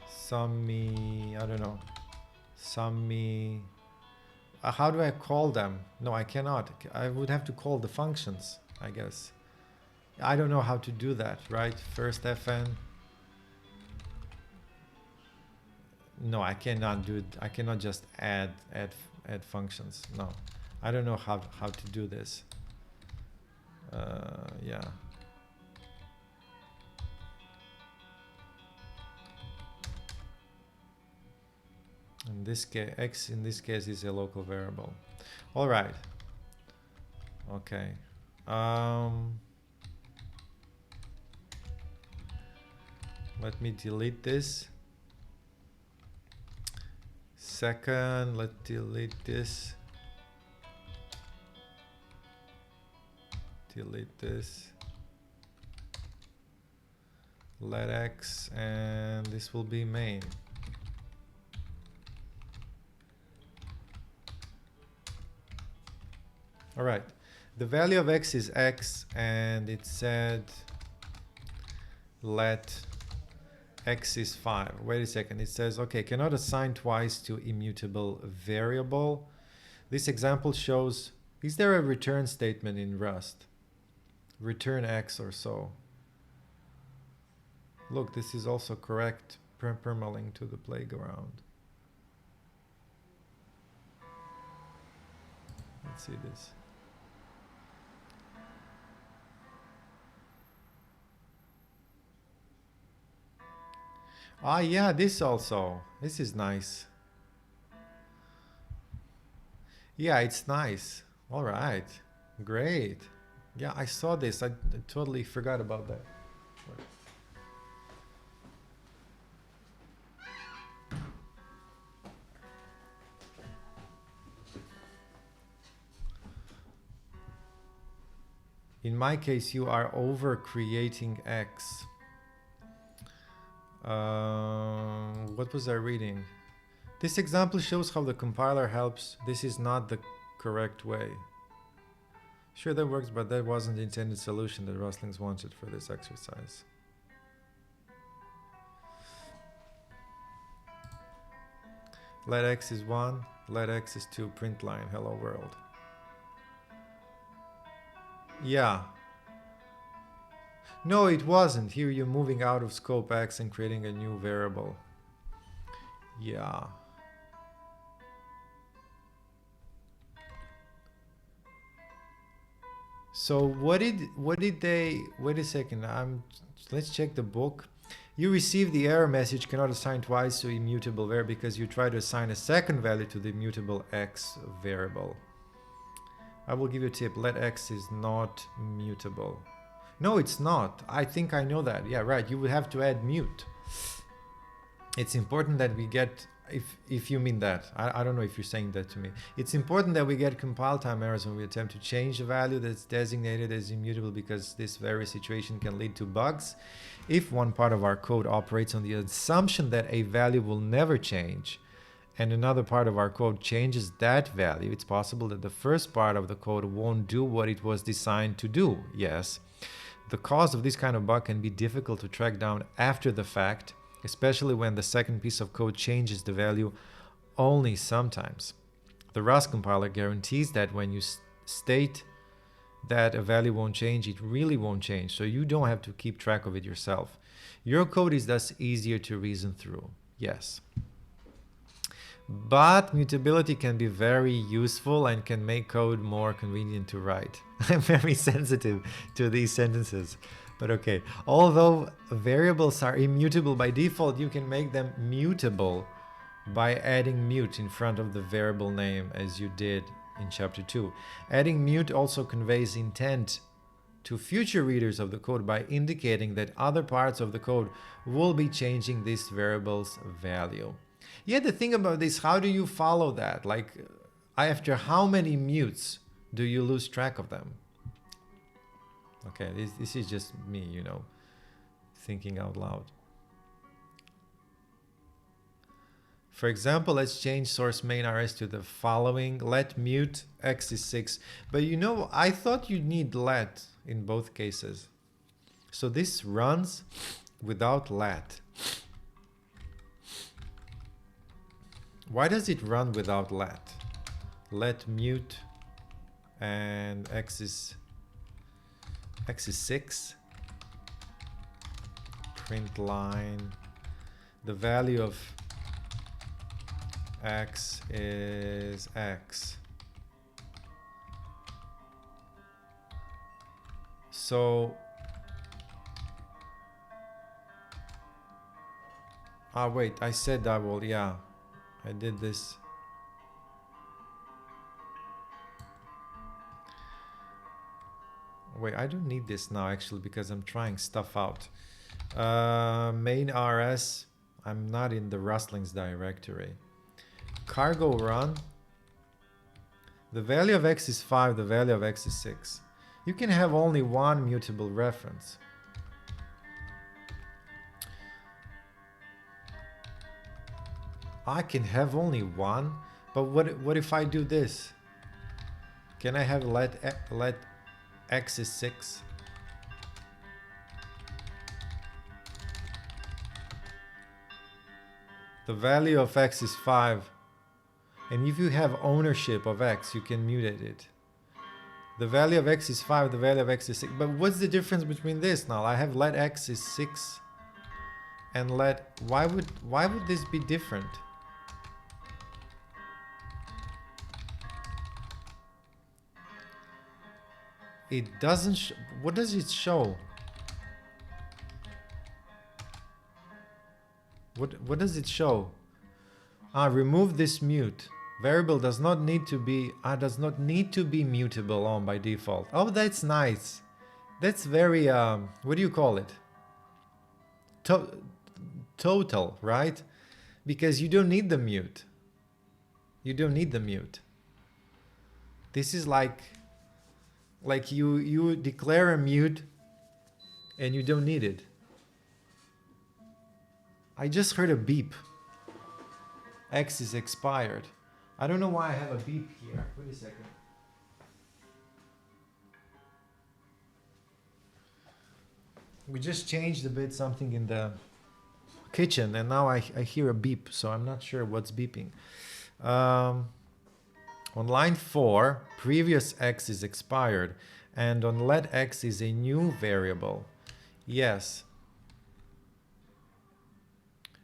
sum me. I don't know. Sum me. How do I call them? No, I cannot. I would have to call the functions, I guess. I don't know how to do that, right? First fn. No, I cannot do it. I cannot just add functions. No, I don't know how to do this. Yeah. In this case, x in this case is a local variable. All right. Okay. Let me delete this. Second, let's delete this. Delete this. Let x, and this will be main. All right, the value of x is x, and it said let x is 5. Wait a second, it says, okay, cannot assign twice to immutable variable. This example shows, is there a return statement in Rust? Return x or so. Look, this is also correct. Permalink to the playground. Let's see this. Ah, yeah, this also. This is nice. Yeah, it's nice. All right. Great. Yeah, I saw this. I totally forgot about that. In my case, you are over creating X. What was I reading? This example shows how the compiler helps. This is not the correct way. Sure, that works, but that wasn't the intended solution that Rustlings wanted for this exercise. Let X is 1, let X is 2, print line, hello world. Yeah. No, it wasn't. Here you're moving out of scope X and creating a new variable. Yeah. So what did they, wait a second, let's check the book. You received the error message cannot assign twice to immutable var because you try to assign a second value to the immutable X variable. I will give you a tip. Let X is not mutable. No, it's not. I think I know that. Yeah, right. You would have to add mute. It's important that we get, if you mean that. I don't know if you're saying that to me. It's important that we get compile time errors when we attempt to change a value that's designated as immutable because this very situation can lead to bugs. If one part of our code operates on the assumption that a value will never change, and another part of our code changes that value, it's possible that the first part of the code won't do what it was designed to do. Yes. The cause of this kind of bug can be difficult to track down after the fact, especially when the second piece of code changes the value only sometimes. The Rust compiler guarantees that when you state that a value won't change, it really won't change, so you don't have to keep track of it yourself. Your code is thus easier to reason through. Yes. But mutability can be very useful and can make code more convenient to write. I'm very sensitive to these sentences, but okay. Although variables are immutable by default, you can make them mutable by adding mute in front of the variable name, as you did in chapter 2. Adding mute also conveys intent to future readers of the code by indicating that other parts of the code will be changing this variable's value. Yeah, the thing about this, how do you follow that? Like, after how many mutes do you lose track of them? Okay, this is just me, you know, thinking out loud. For example, let's change source main rs to the following. Let mute x is 6. But you know, I thought you'd need let in both cases. So this runs without let. Why does it run without let? Let mute and x is 6. Print line. The value of x is x. So wait, I said I will, yeah. I did this. Wait, I don't need this now actually because I'm trying stuff out. Main rs, I'm not in the Rustlings directory. Cargo run. The value of x is 5, the value of x is 6. You can have only one mutable reference. I can have only one, but what if I do this? Can I have let x is 6? The value of x is 5. And if you have ownership of x, you can mutate it. The value of x is 5, the value of x is 6. But what's the difference between this now? I have let x is 6 and let, why would this be different? It doesn't what does it show? What does it show? Remove this mute. Variable does not need to be mutable on by default. Oh, that's nice. That's very what do you call it? Total, right? Because you don't need the mute. You don't need the mute. This is like you declare a mute and you don't need it. I just heard a beep. X is expired. I don't know why I have a beep here. Wait a second. We just changed a bit something in the kitchen and now I hear a beep, so I'm not sure what's beeping. On line 4, previous X is expired, and on let X is a new variable. Yes.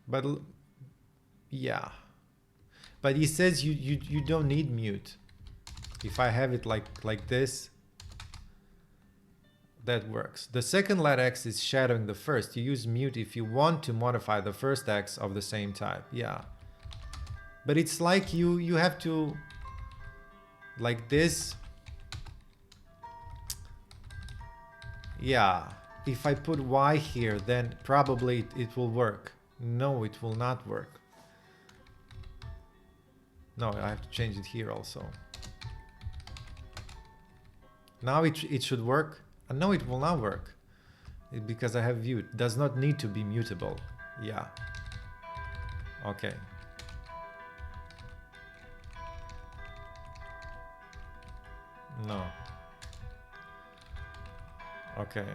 But yeah. But he says you don't need mute. If I have it like this, that works. The second let X is shadowing the first. You use mute if you want to modify the first X of the same type. Yeah. But it's like you have to, like this. Yeah. If I put Y here, then probably it will work. No, it will not work. No, I have to change it here also. Now it should work. No, it will not work. Because I have view. It does not need to be mutable. Yeah. Okay. No. Okay.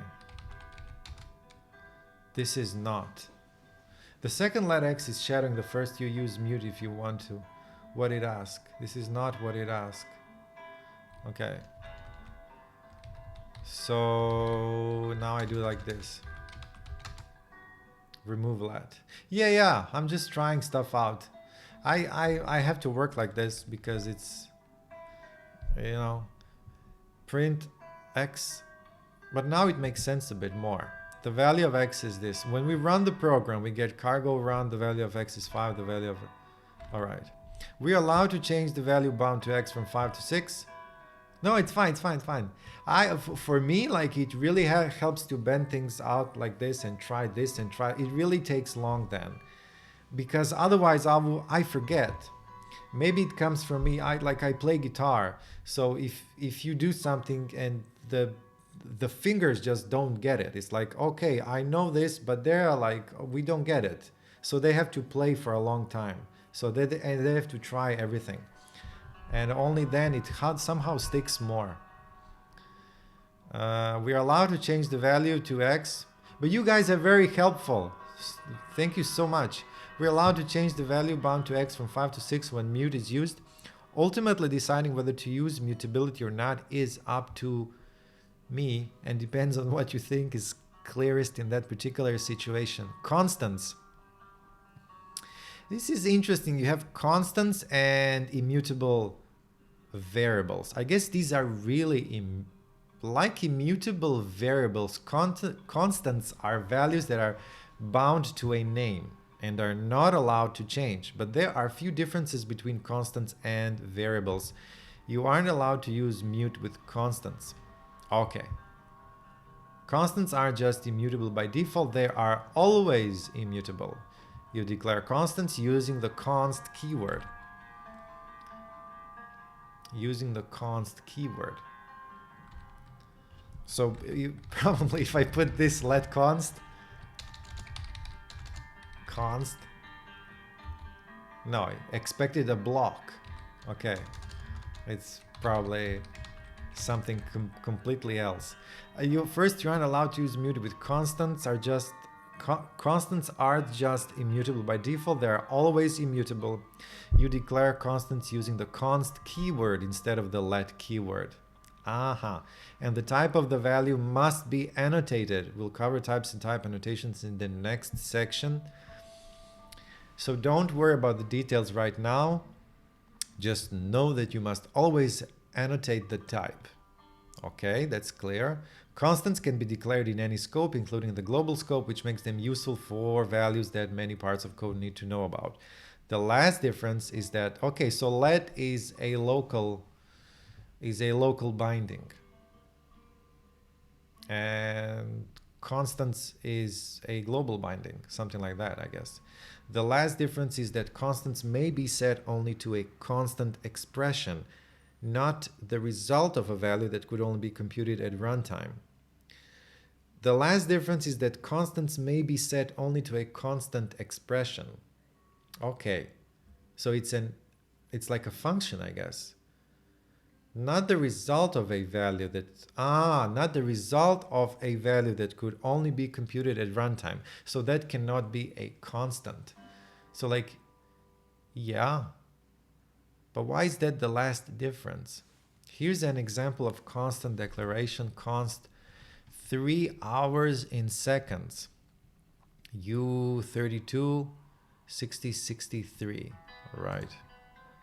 This is not. The second let X is shadowing the first. You use mute if you want to. What it asks. This is not what it asks. Okay. So now I do like this. Remove let. Yeah. I'm just trying stuff out. I have to work like this because it's, you know, print X. But now it makes sense a bit more. The value of X is this. When we run the program, we get cargo run. The value of X is 5. The value of... All right. We are allowed to change the value bound to X from 5 to 6. No, it's fine. It's fine. It's fine. For me, like, it really helps to bend things out like this and try this and try. It really takes long then, because otherwise I forget. Maybe it comes from me. I play guitar. So if you do something and the fingers just don't get it, it's like, okay, I know this, but they're like, we don't get it. So they have to play for a long time. So they have to try everything. And only then it somehow sticks more. We are allowed to change the value to X, but you guys are very helpful. Thank you so much. We're allowed to change the value bound to X from 5 to 6 when mute is used. Ultimately, deciding whether to use mutability or not is up to me and depends on what you think is clearest in that particular situation. Constants. This is interesting. You have constants and immutable variables. I guess these are really like immutable variables. Constants are values that are bound to a name and are not allowed to change. But there are a few differences between constants and variables. You aren't allowed to use mute with constants. Okay. Constants are just immutable by default. They are always immutable. You declare constants using the const keyword. Using the const keyword. So you probably, if I put this let const. No, I expected a block. Okay. It's probably something completely else. You aren't allowed to use mute with constants. Constants are just immutable by default. They are always immutable. You declare constants using the const keyword instead of the let keyword. And the type of the value must be annotated. We'll cover types and type annotations in the next section. So don't worry about the details right now. Just know that you must always annotate the type. Okay, that's clear. Constants can be declared in any scope, including the global scope, which makes them useful for values that many parts of code need to know about. The last difference is that, okay, so let is a local binding. And constants is a global binding, something like that, I guess. The last difference is that constants may be set only to a constant expression, not the result of a value that could only be computed at runtime. The last difference is that constants may be set only to a constant expression. Okay, so it's like a function, I guess. Not the result of a value not the result of a value that could only be computed at runtime. So that cannot be a constant. So like, yeah, but why is that the last difference? Here's an example of constant declaration, const 3 hours in seconds. U32, 60, 63, right.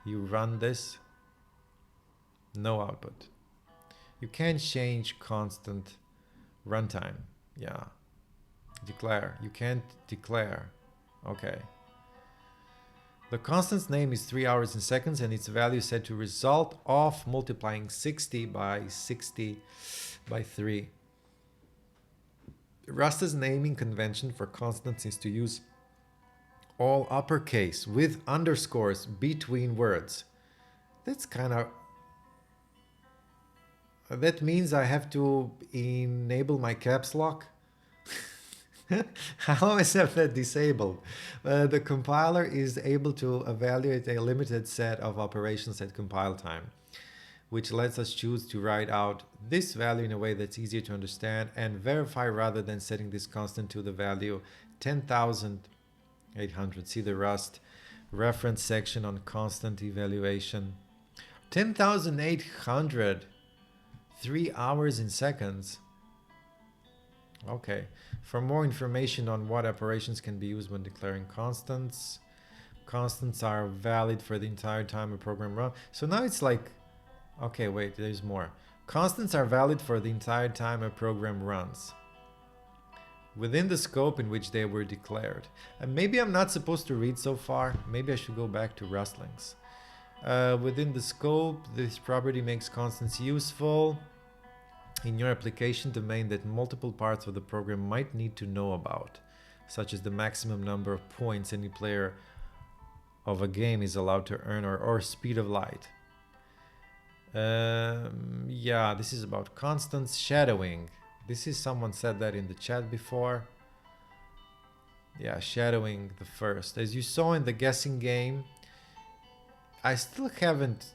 You run this. No output. You can't change constant runtime. Yeah. Declare. You can't declare. Okay. The constant's name is 3 hours in seconds and its value is set to result of multiplying 60 by 3. Rust's naming convention for constants is to use all uppercase with underscores between words. That's kind of... That means I have to enable my caps lock. I always have that disabled. The compiler is able to evaluate a limited set of operations at compile time, which lets us choose to write out this value in a way that's easier to understand and verify rather than setting this constant to the value 10,800. See the Rust reference section on constant evaluation. 10,800. 3 hours in seconds. Okay. For more information on what operations can be used when declaring constants, constants are valid for the entire time a program runs. So now it's like, okay, wait, there's more. Constants are valid for the entire time a program runs, within the scope in which they were declared. And maybe I'm not supposed to read so far. Maybe I should go back to Rustlings. Within the scope, this property makes constants useful in your application domain that multiple parts of the program might need to know about, such as the maximum number of points any player of a game is allowed to earn, or speed of light. Yeah, this is about constants. Shadowing. This is, someone said that in the chat before. Yeah, shadowing the first. As you saw in the guessing game, I still haven't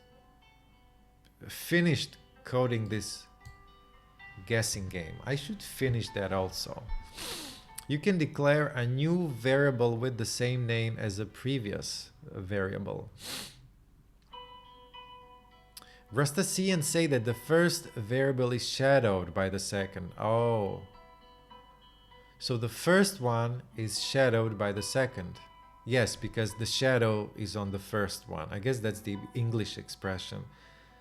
finished coding this guessing game. I should finish that also. You can declare a new variable with the same name as a previous variable. Rustasians say that the first variable is shadowed by the second. Oh. So the first one is shadowed by the second. Yes, because the shadow is on the first one. I guess that's the English expression.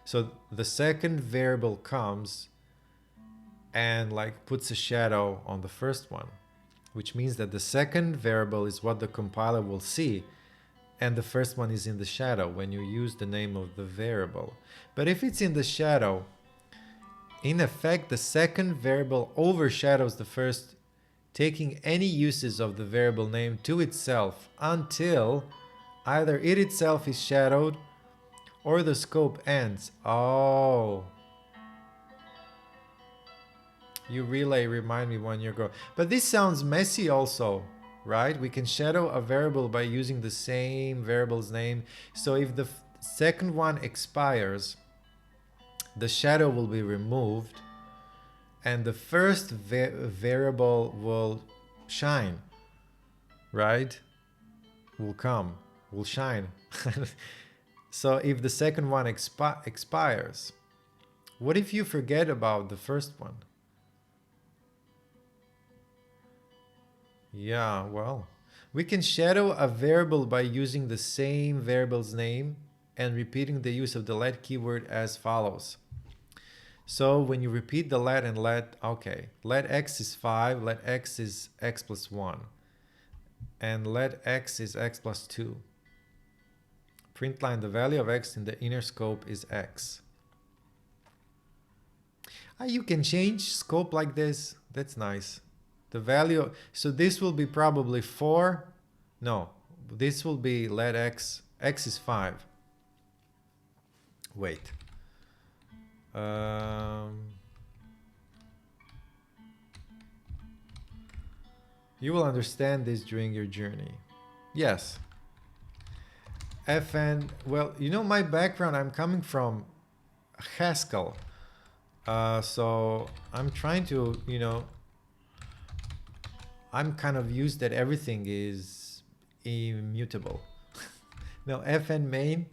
So the second variable comes and like puts a shadow on the first one, which means that the second variable is what the compiler will see, and the first one is in the shadow when you use the name of the variable. But if it's in the shadow, in effect, the second variable overshadows the first, taking any uses of the variable name to itself until either it itself is shadowed or the scope ends. Oh. You relay remind me 1 year ago. But this sounds messy also, right? We can shadow a variable by using the same variable's name. So if the second one expires, the shadow will be removed and the first variable will shine, right? Will shine. So if the second one expires, what if you forget about the first one? Yeah, well, we can shadow a variable by using the same variable's name and repeating the use of the let keyword as follows. So when you repeat the let and let, okay, let x is 5, let x is x plus 1, and let x is x plus 2. Print line, the value of x in the inner scope is x. You can change scope like this. That's nice. The value, so this will be probably 4. No, this will be let x, x is 5. Wait. You will understand this during your journey. Yes. FN, well, you know my background, I'm coming from Haskell. So I'm trying to, you know, I'm kind of used that everything is immutable. No, FN main,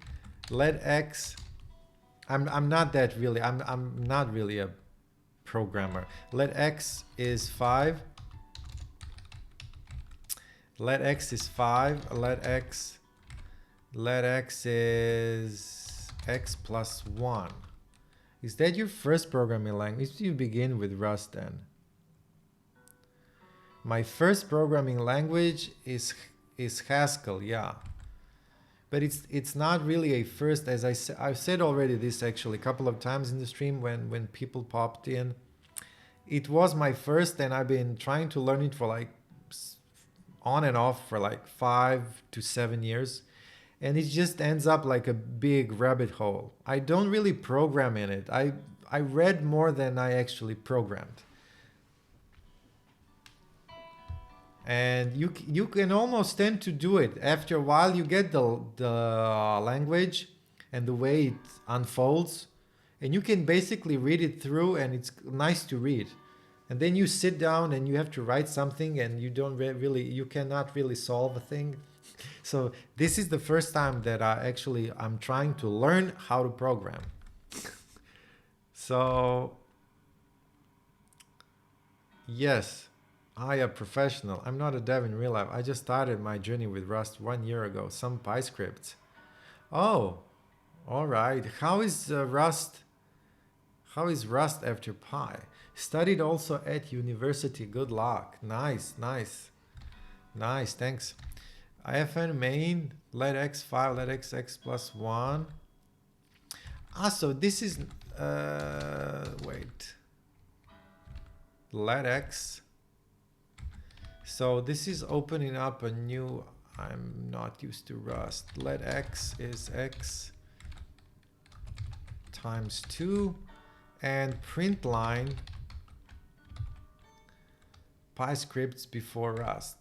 let x, I'm not that really, I'm not really a programmer. Let x is 5. Let x is 5. Let x is x plus 1. Is that your first programming language? Do you begin with Rust then? My first programming language is Haskell, yeah. But it's not really a first, as I've said already this actually a couple of times in the stream when people popped in. It was my first, and I've been trying to learn it for like on and off for like 5 to 7 years. And it just ends up like a big rabbit hole. I don't really program in it. I read more than I actually programmed. And you can almost tend to do it. After a while, you get the language and the way it unfolds, and you can basically read it through, and it's nice to read. And then you sit down and you have to write something, and you don't really, you cannot really solve a thing. So this is the first time that I'm trying to learn how to program. So yes, I am a professional. I'm not a dev in real life. I just started my journey with Rust 1 year ago. Some PyScripts. Oh, all right. How is Rust? How is Rust after Py? Studied also at university. Good luck. Nice, nice, nice. Thanks. IFN main, let x 5, let x x plus 1. So this is, wait. Let x. So this is opening up a new, I'm not used to Rust. Let x is x times 2, and print line PyScripts before Rust.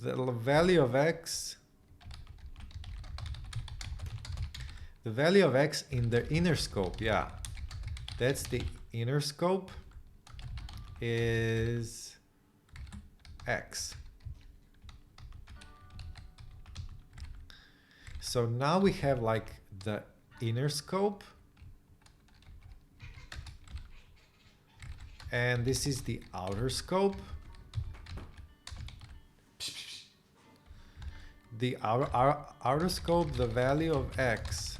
The value of x, the value of x in the inner scope, yeah, that's the inner scope, is x. So now we have like the inner scope, and this is the outer scope. The outer scope, the value of x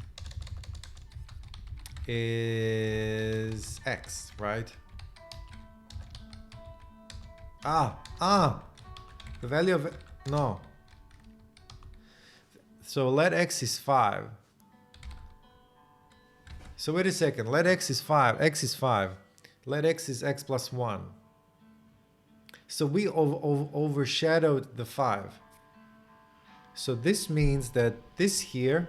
is x, right? The value of, no. So let x is 5. So wait a second, let x is 5, x is 5. Let x is x plus 1. So we overshadowed the 5. So this means that this here,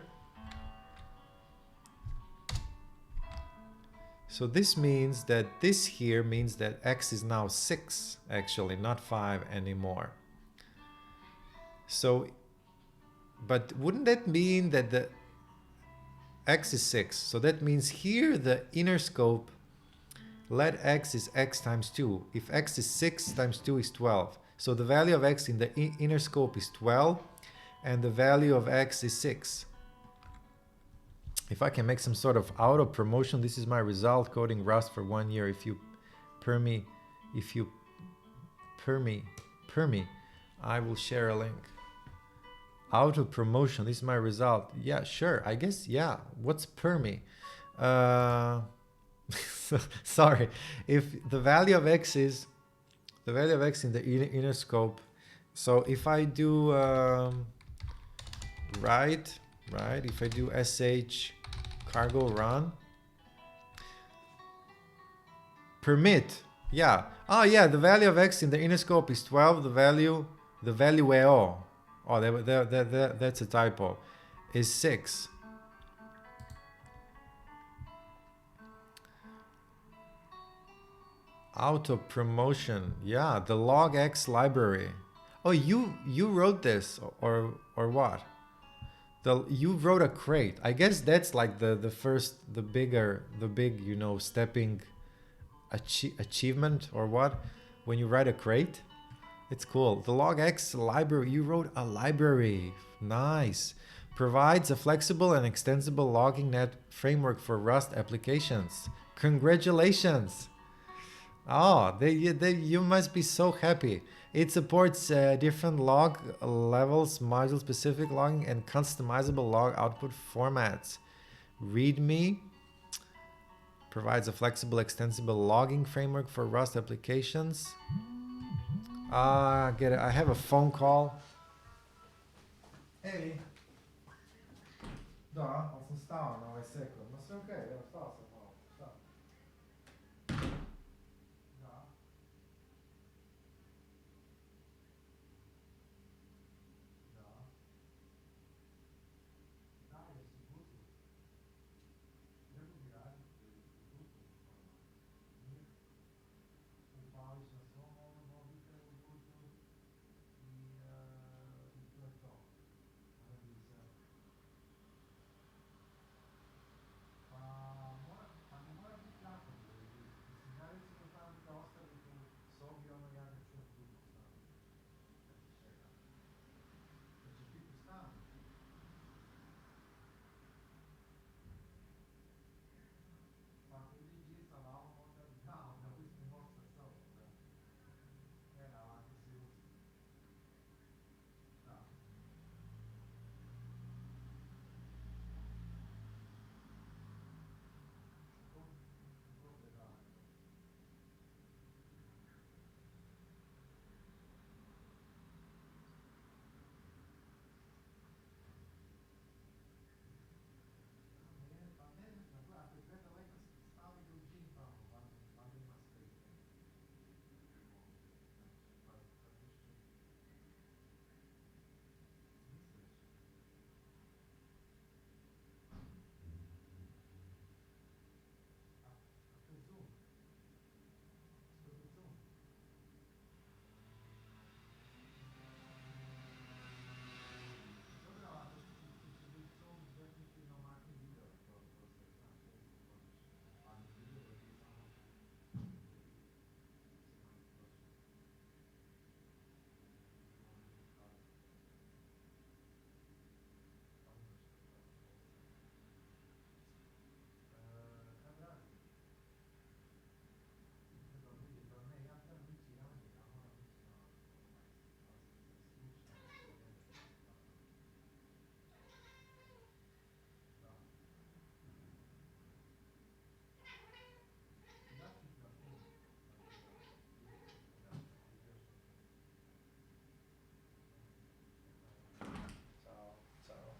so this means that this here means that x is now 6, actually, not 5 anymore. So, but wouldn't that mean that the x is 6? So that means here the inner scope, let x is x times 2. If x is 6 times 2 is 12. So the value of x in the inner scope is 12. And the value of x is 6. If I can make some sort of auto promotion, this is my result coding Rust for 1 year. If you per me, I will share a link. Auto promotion, this is my result. Yeah, sure. I guess, yeah. What's per me? No, Sorry, if the value of x is the value of x in the inner scope. So if I do right, if I do sh cargo run permit, yeah, oh yeah, the value of x in the inner scope is 12. The value AO, oh, that's a typo, is 6. Auto promotion, yeah, the log x library. Oh, you wrote this, or what? You wrote a crate. I guess that's like the first, the big, stepping achievement, or what, when you write a crate. It's cool. The log x library, you wrote a library. Nice. Provides a flexible and extensible logging net framework for Rust applications. Congratulations. Oh, you must be so happy. It supports different log levels, module-specific logging, and customizable log output formats. README provides a flexible, extensible logging framework for Rust applications. Get it. I have a phone call. Ehi, da, non stava, no, è secco. Ma sei ok, sta. Da. Da. Dai, è sicuro. Devo girare tutto. Ufali się są, mogli te ugutu i to. Ale widzę. Pa ne mora biti jako bilo. Mislim, ja recimo znam da ostali u sobi, ono ja ne čujem dugo znam. Čekam. Da ćeš biti u stanu. Pa ako iđi sa lavom, onda da, onda uzmi most sa sobom. Da. Ako si uzmi. Da. Dobre dane. Pa ne znam, ako je treba lekar stavi ga u džin tamo, valjda ima space. Pa misliš? A to je Zoom. Što je Zoom? Dobro, ako će biti Zoom, definitivno makni video. To se zna, to je logično. Ali video da ti samo se manje troši. Pa imaš kad radi? Da vidi, da ne, ja trebam ići ranije, ja moram ići na slušanje. Da. Ja ću na film. Da, ideš. Ciao, ciao.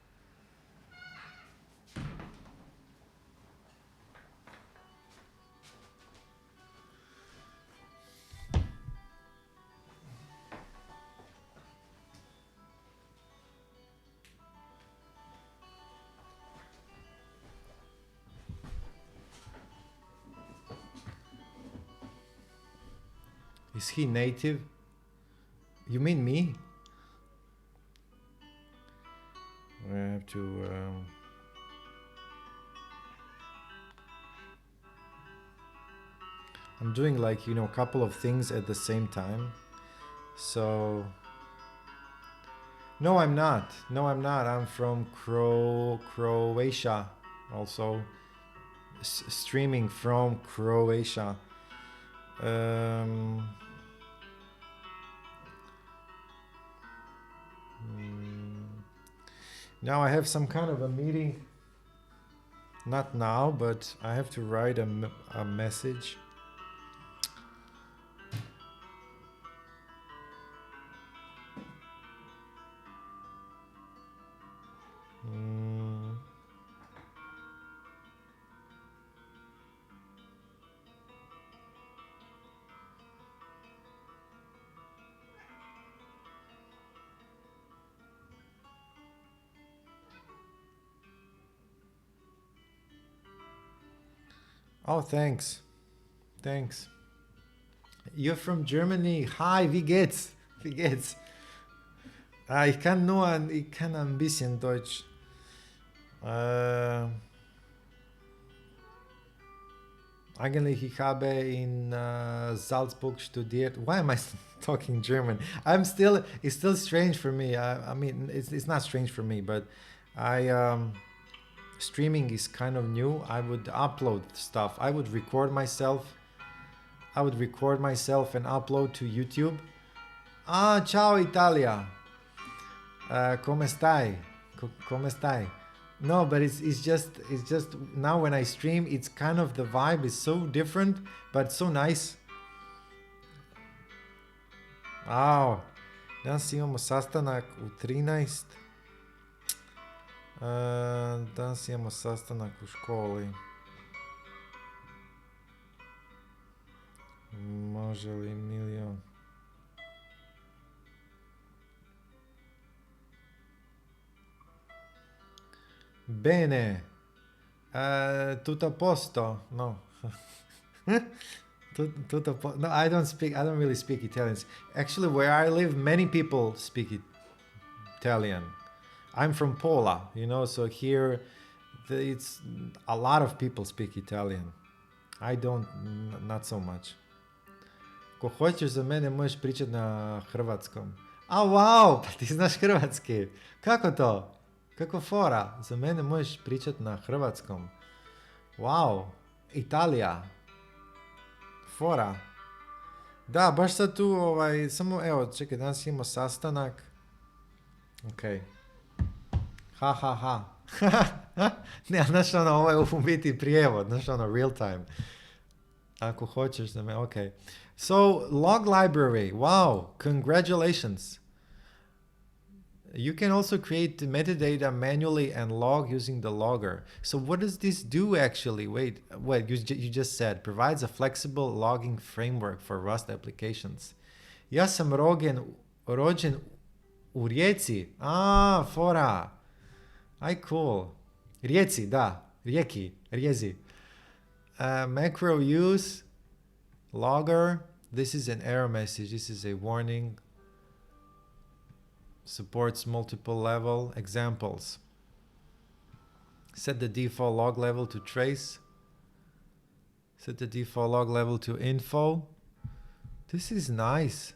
Is he native? You mean me? I have to. I'm doing like, a couple of things at the same time. So. No, I'm not. No, I'm not. I'm from Croatia. Also, streaming from Croatia. Um, Now I have some kind of a meeting. Not now, but I have to write a message. Mm. Oh, thanks. Thanks. You're from Germany. Hi, wie geht's? Wie geht's? Ich kann ich kann ein bisschen Deutsch. Eigentlich, ich habe in Salzburg studiert. Why am I talking German? It's still strange for me. I mean, it's not strange for me, but streaming is kind of new. I would upload stuff. I would record myself. And upload to YouTube. Ah, ciao Italia. Come stai? Come stai? No, but it's just now when I stream, it's kind of the vibe is so different, but so nice. Wow. Danas imamo sastanak u 13. Danas imamo sastanak u školi. Može li milion? Bene. Tutto a posto? No. No, I don't really speak Italian. Actually, where I live, many people speak Italian. I'm from Pola, so here it's a lot of people speak Italian. I don't, not so much. Ko hoćeš za mene možeš pričati na hrvatskom. A wow, pa ti znaš hrvatski. Kako to? Kako fora? Za mene možeš pričati na hrvatskom. Wow, Italija. Fora. Da, baš sad tu, samo, evo, čekaj, danas imamo sastanak. Ok. Ha, ha, ha. Ne, znaš ovo je u biti prijevod, znaš real time. Ako hoćeš da me, ok. So, log library, wow, congratulations. You can also create metadata manually and log using the logger. So what does this do actually? Wait, you just said, provides a flexible logging framework for Rust applications. Ja sam rođen u Rijeci. Ah, fora. Aj, cool. Rijeci, da. Rijezi. Macro use, logger. This is an error message. This is a warning. Supports multiple level examples. Set the default log level to trace. Set the default log level to info. This is nice.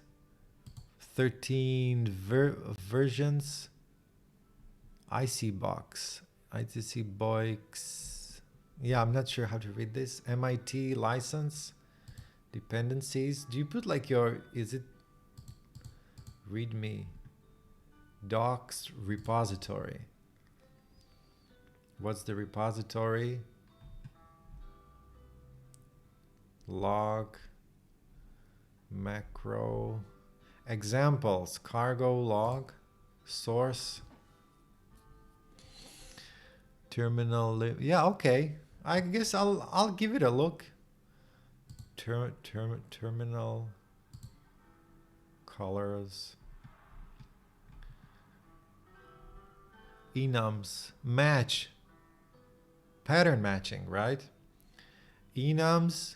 13 versions. IC box. Yeah, I'm not sure how to read this. MIT license. Dependencies. Do you put is it readme? Docs repository. What's the repository? Log, macro, examples, cargo log, source, terminal. Yeah, okay. I guess I'll give it a look. Terminal colors. Enums match, pattern matching, right? Enums,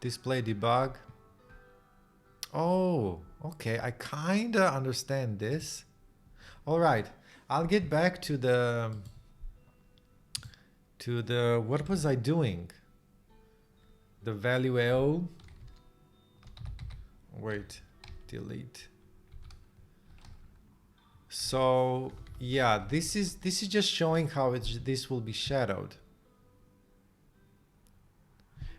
display debug. Oh, okay, I kinda understand this. All right, I'll get back to the what was I doing? The value AO. Wait, delete. So yeah, this is just showing how this will be shadowed.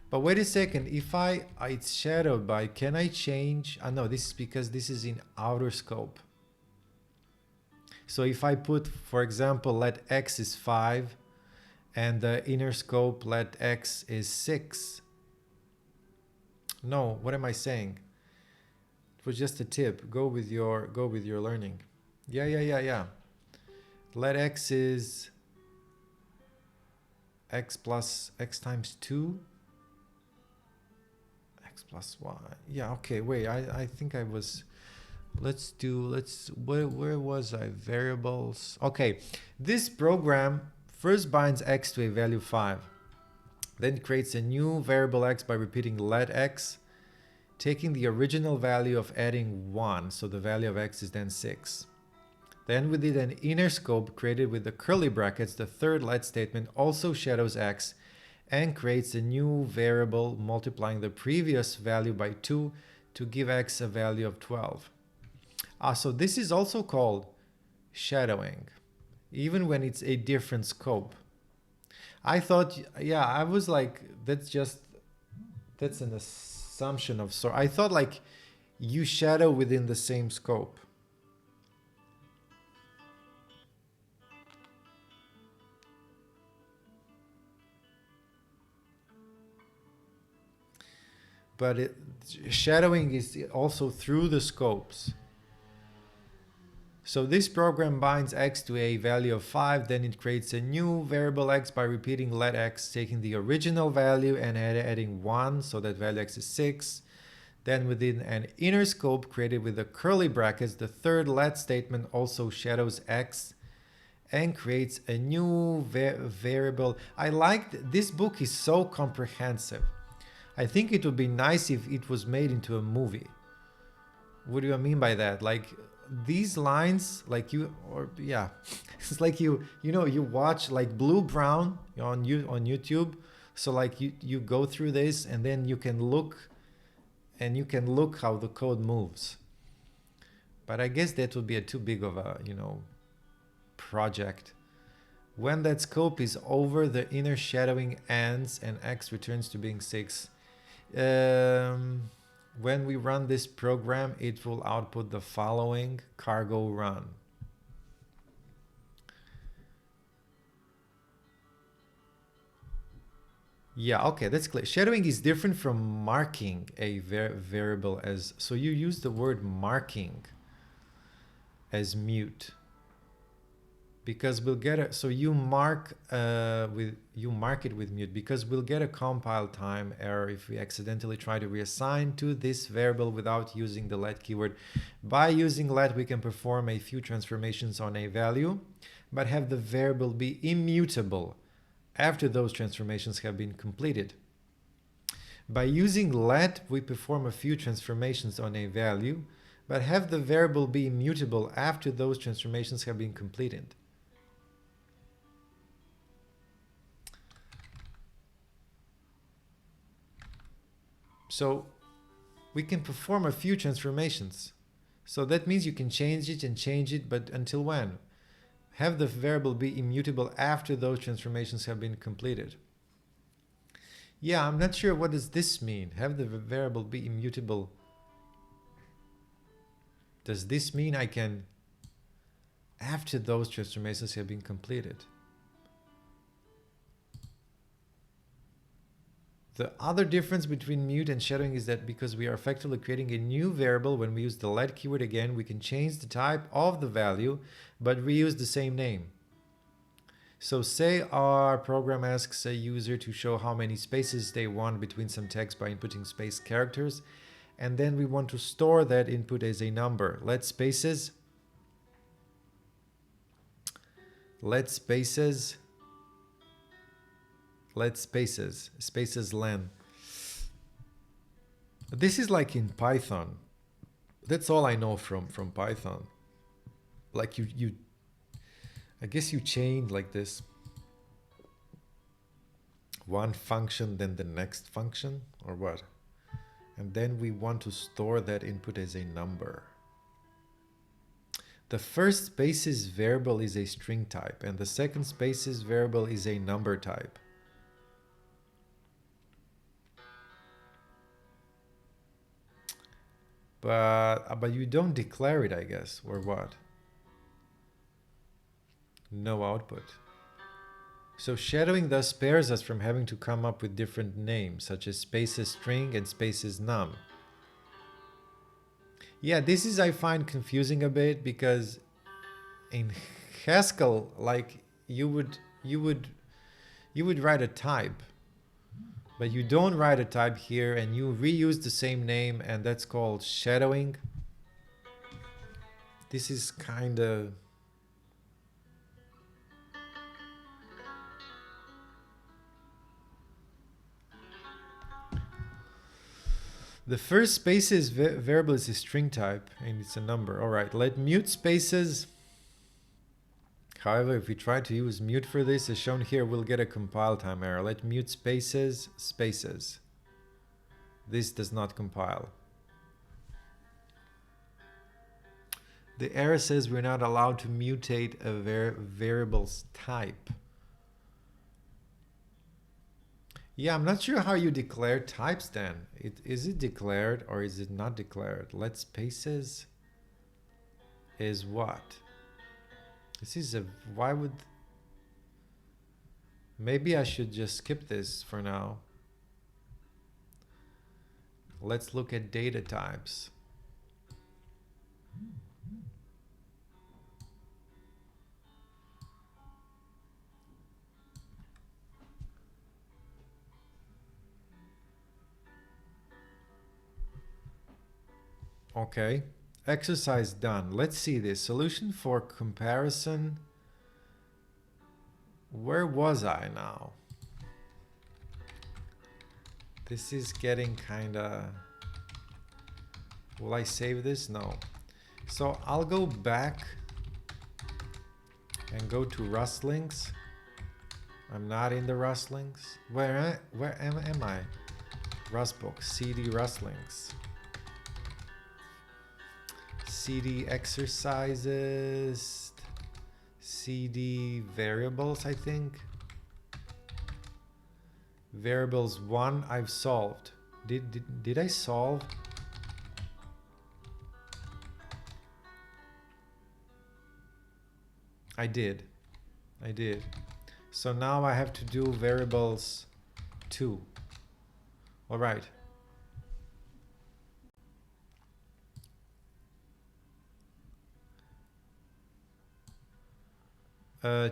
But wait a second, if it's shadowed by, can I change? No, this is because this is in outer scope. So if I put, for example, let X is 5 And the inner scope let x is 6. No, what am I saying? It was just a tip. Go with your learning. Yeah. Let x is x plus x times 2, x plus y. Yeah, okay, wait, I think I was, where was I? Variables. Okay, this program first binds x to a value 5, then creates a new variable x by repeating let x, taking the original value of adding 1, so the value of x is then 6. Then we did an inner scope created with the curly brackets. The third let statement also shadows x and creates a new variable multiplying the previous value by 2 to give x a value of 12. So this is also called shadowing, even when it's a different scope. I thought, yeah, I was like, that's an assumption of sort. I thought like you shadow within the same scope. But shadowing is also through the scopes. So this program binds x to a value of 5, then it creates a new variable x by repeating let x, taking the original value and adding 1, so that value x is 6. Then within an inner scope created with the curly brackets, the third let statement also shadows x and creates a new variable. I liked, this book is so comprehensive. I think it would be nice if it was made into a movie. What do I mean by that? Like these lines, like it's like you watch like Blue Brown on YouTube. So like you go through this and then you can look how the code moves. But I guess that would be too big of a project. When that scope is over, the inner shadowing ends and x returns to being 6. When we run this program, it will output the following: cargo run. Yeah, okay, that's clear. Shadowing is different from marking a variable as, so you use the word marking as mute. Because we'll get a, so you mark it with mute, because we'll get a compile time error if we accidentally try to reassign to this variable without using the let keyword. By using let, we can perform a few transformations on a value, but have the variable be immutable after those transformations have been completed. By using let, we perform a few transformations on a value, but have the variable be immutable after those transformations have been completed. So we can perform a few transformations. So that means you can change it, but until when? Have the variable be immutable after those transformations have been completed. Yeah, I'm not sure what does this mean. Have the variable be immutable. Does this mean I can, after those transformations have been completed? The other difference between mute and shadowing is that because we are effectively creating a new variable, when we use the let keyword again, we can change the type of the value, but reuse the same name. So say our program asks a user to show how many spaces they want between some text by inputting space characters, and then we want to store that input as a number. Let spaces spaces len. This is like in Python. That's all I know from Python. Like you I guess you chain like this. One function, then the next function, or what? And then we want to store that input as a number. The first spaces variable is a string type, and the second spaces variable is a number type. But you don't declare it, I guess, or what? No output. So shadowing thus spares us from having to come up with different names, such as spaces string and spaces num. Yeah, this is, I find, confusing a bit, because in Haskell, like you would write a type, but you don't write a type here, and you reuse the same name, and that's called shadowing. This is kind of... The first spaces variable is a string type, and it's a number. All right, let mute spaces. However, if we try to use mute for this, as shown here, we'll get a compile time error. Let mute spaces, spaces. This does not compile. The error says we're not allowed to mutate a variable's type. Yeah, I'm not sure how you declare types then. Is it declared or is it not declared? Let spaces is what? This is a... Why would... Maybe I should just skip this for now. Let's look at data types. Okay, exercise done. Let's see this. Solution for comparison. Where was I now? This is getting kind of... Will I save this? No. So I'll go back and go to Rustlings. I'm not in the Rustlings. Where am I? Rustbook, CD Rustlings. CD exercises, CD variables, I think. Variables 1 I've solved. Did I solve? I did. So now I have to do variables 2. All right.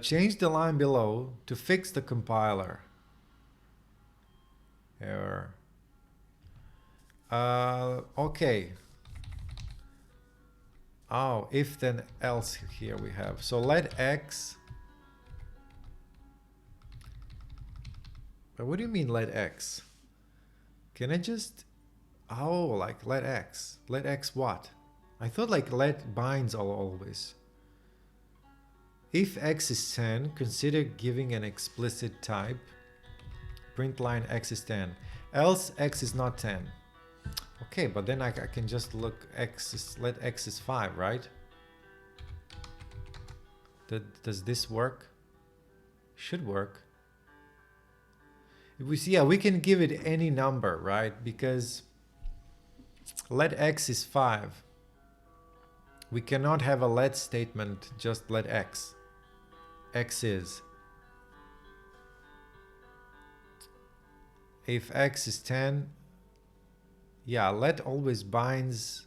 Change the line below to fix the compiler error. Okay. Oh, if then else here we have. So let x. But what do you mean let x? Can I just... Oh, like let x. Let x what? I thought like let binds always. If x is 10, consider giving an explicit type. Print line x is 10. Else x is not 10. Okay, but then I can just look let x is 5, right? Does this work? Should work. If we see, yeah, we can give it any number, right? Because let x is 5. We cannot have a let statement, just let x. X is. If x is 10, yeah, let always binds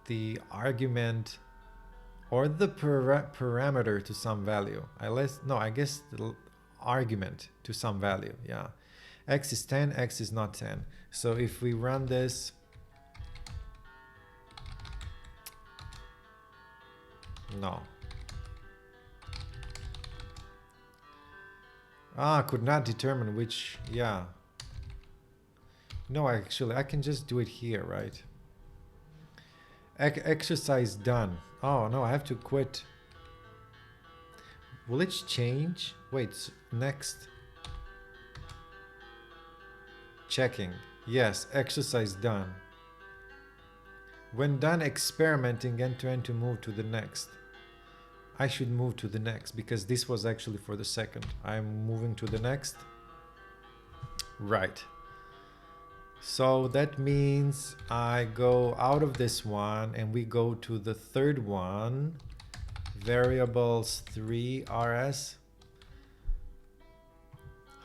the argument or the parameter to some value. I guess the argument to some value, yeah. X is 10, x is not 10. So if we run this, no. Could not determine which, yeah. No, actually, I can just do it here, right? Exercise done. Oh, no, I have to quit. Will it change? Wait, next. Checking. Yes, exercise done. When done experimenting end-to-end to move to the next. I should move to the next because this was actually for the second. I'm moving to the next. Right. So that means I go out of this one and we go to the third one. Variables 3 rs.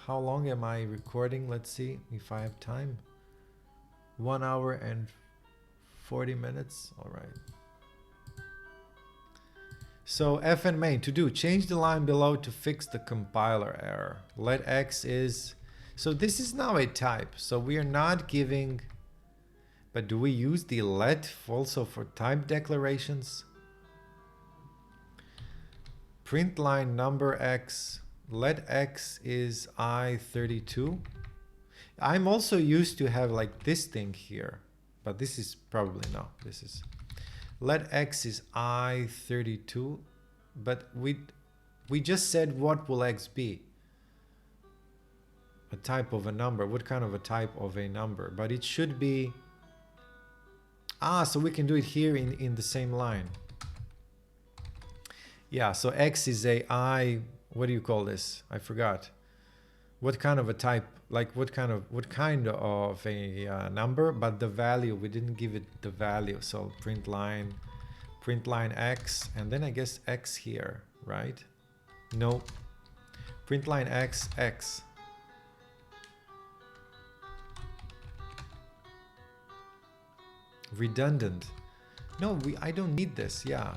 how long am I recording? Let's see if I have time. 1 hour and 40 minutes. All right. So fn main to do, change the line below to fix the compiler error. Let x is, so this is now a type. So we are not giving, but do we use the let also for type declarations? Print line number x, let x is I32. I'm also used to have like this thing here, but this is probably no, this is, let x is I32, but we just said what will x be? A type of a number. What kind of a type of a number? But it should be, so we can do it here in the same line. Yeah, so x is a what do you call this? I forgot. What kind of a type, like what kind of a number, but the value, we didn't give it the value. So print line x, and then I guess x here, right? No, print line x. Redundant. No, I don't need this. Yeah.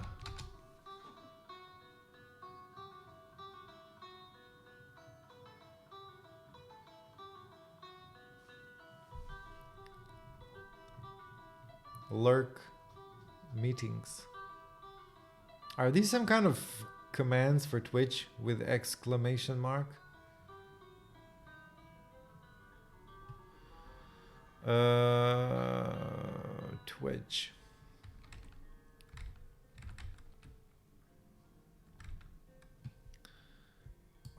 Lurk meetings. Are these some kind of commands for Twitch with exclamation mark? Twitch.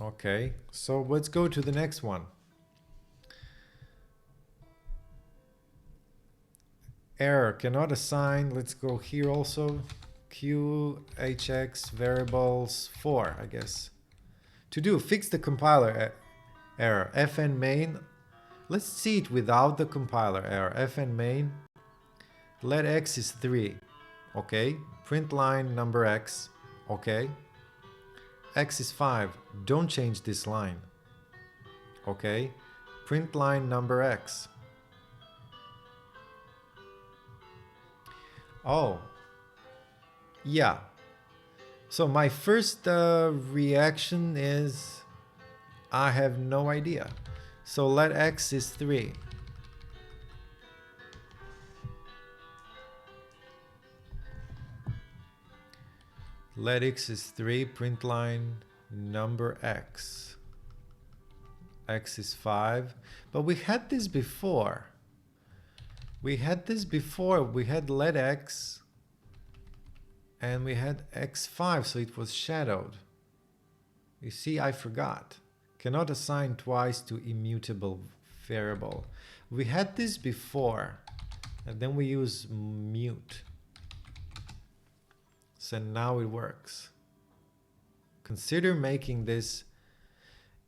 Okay, so let's go to the next one. Error, cannot assign, let's go here also. QHX variables 4, I guess. To do, fix the compiler error. fn main, let's see it without the compiler error. fn main, let x is 3, okay. Print line number x, okay. X is 5, don't change this line, okay. Print line number x. Oh, yeah. So my first reaction is I have no idea. So let x is 3. Let x is 3, print line number x. X is 5. But we had this before. We had let x and we had x5, so it was shadowed. You see, I forgot. Cannot assign twice to immutable variable. We had this before, and then we use mute. So now it works. Consider making this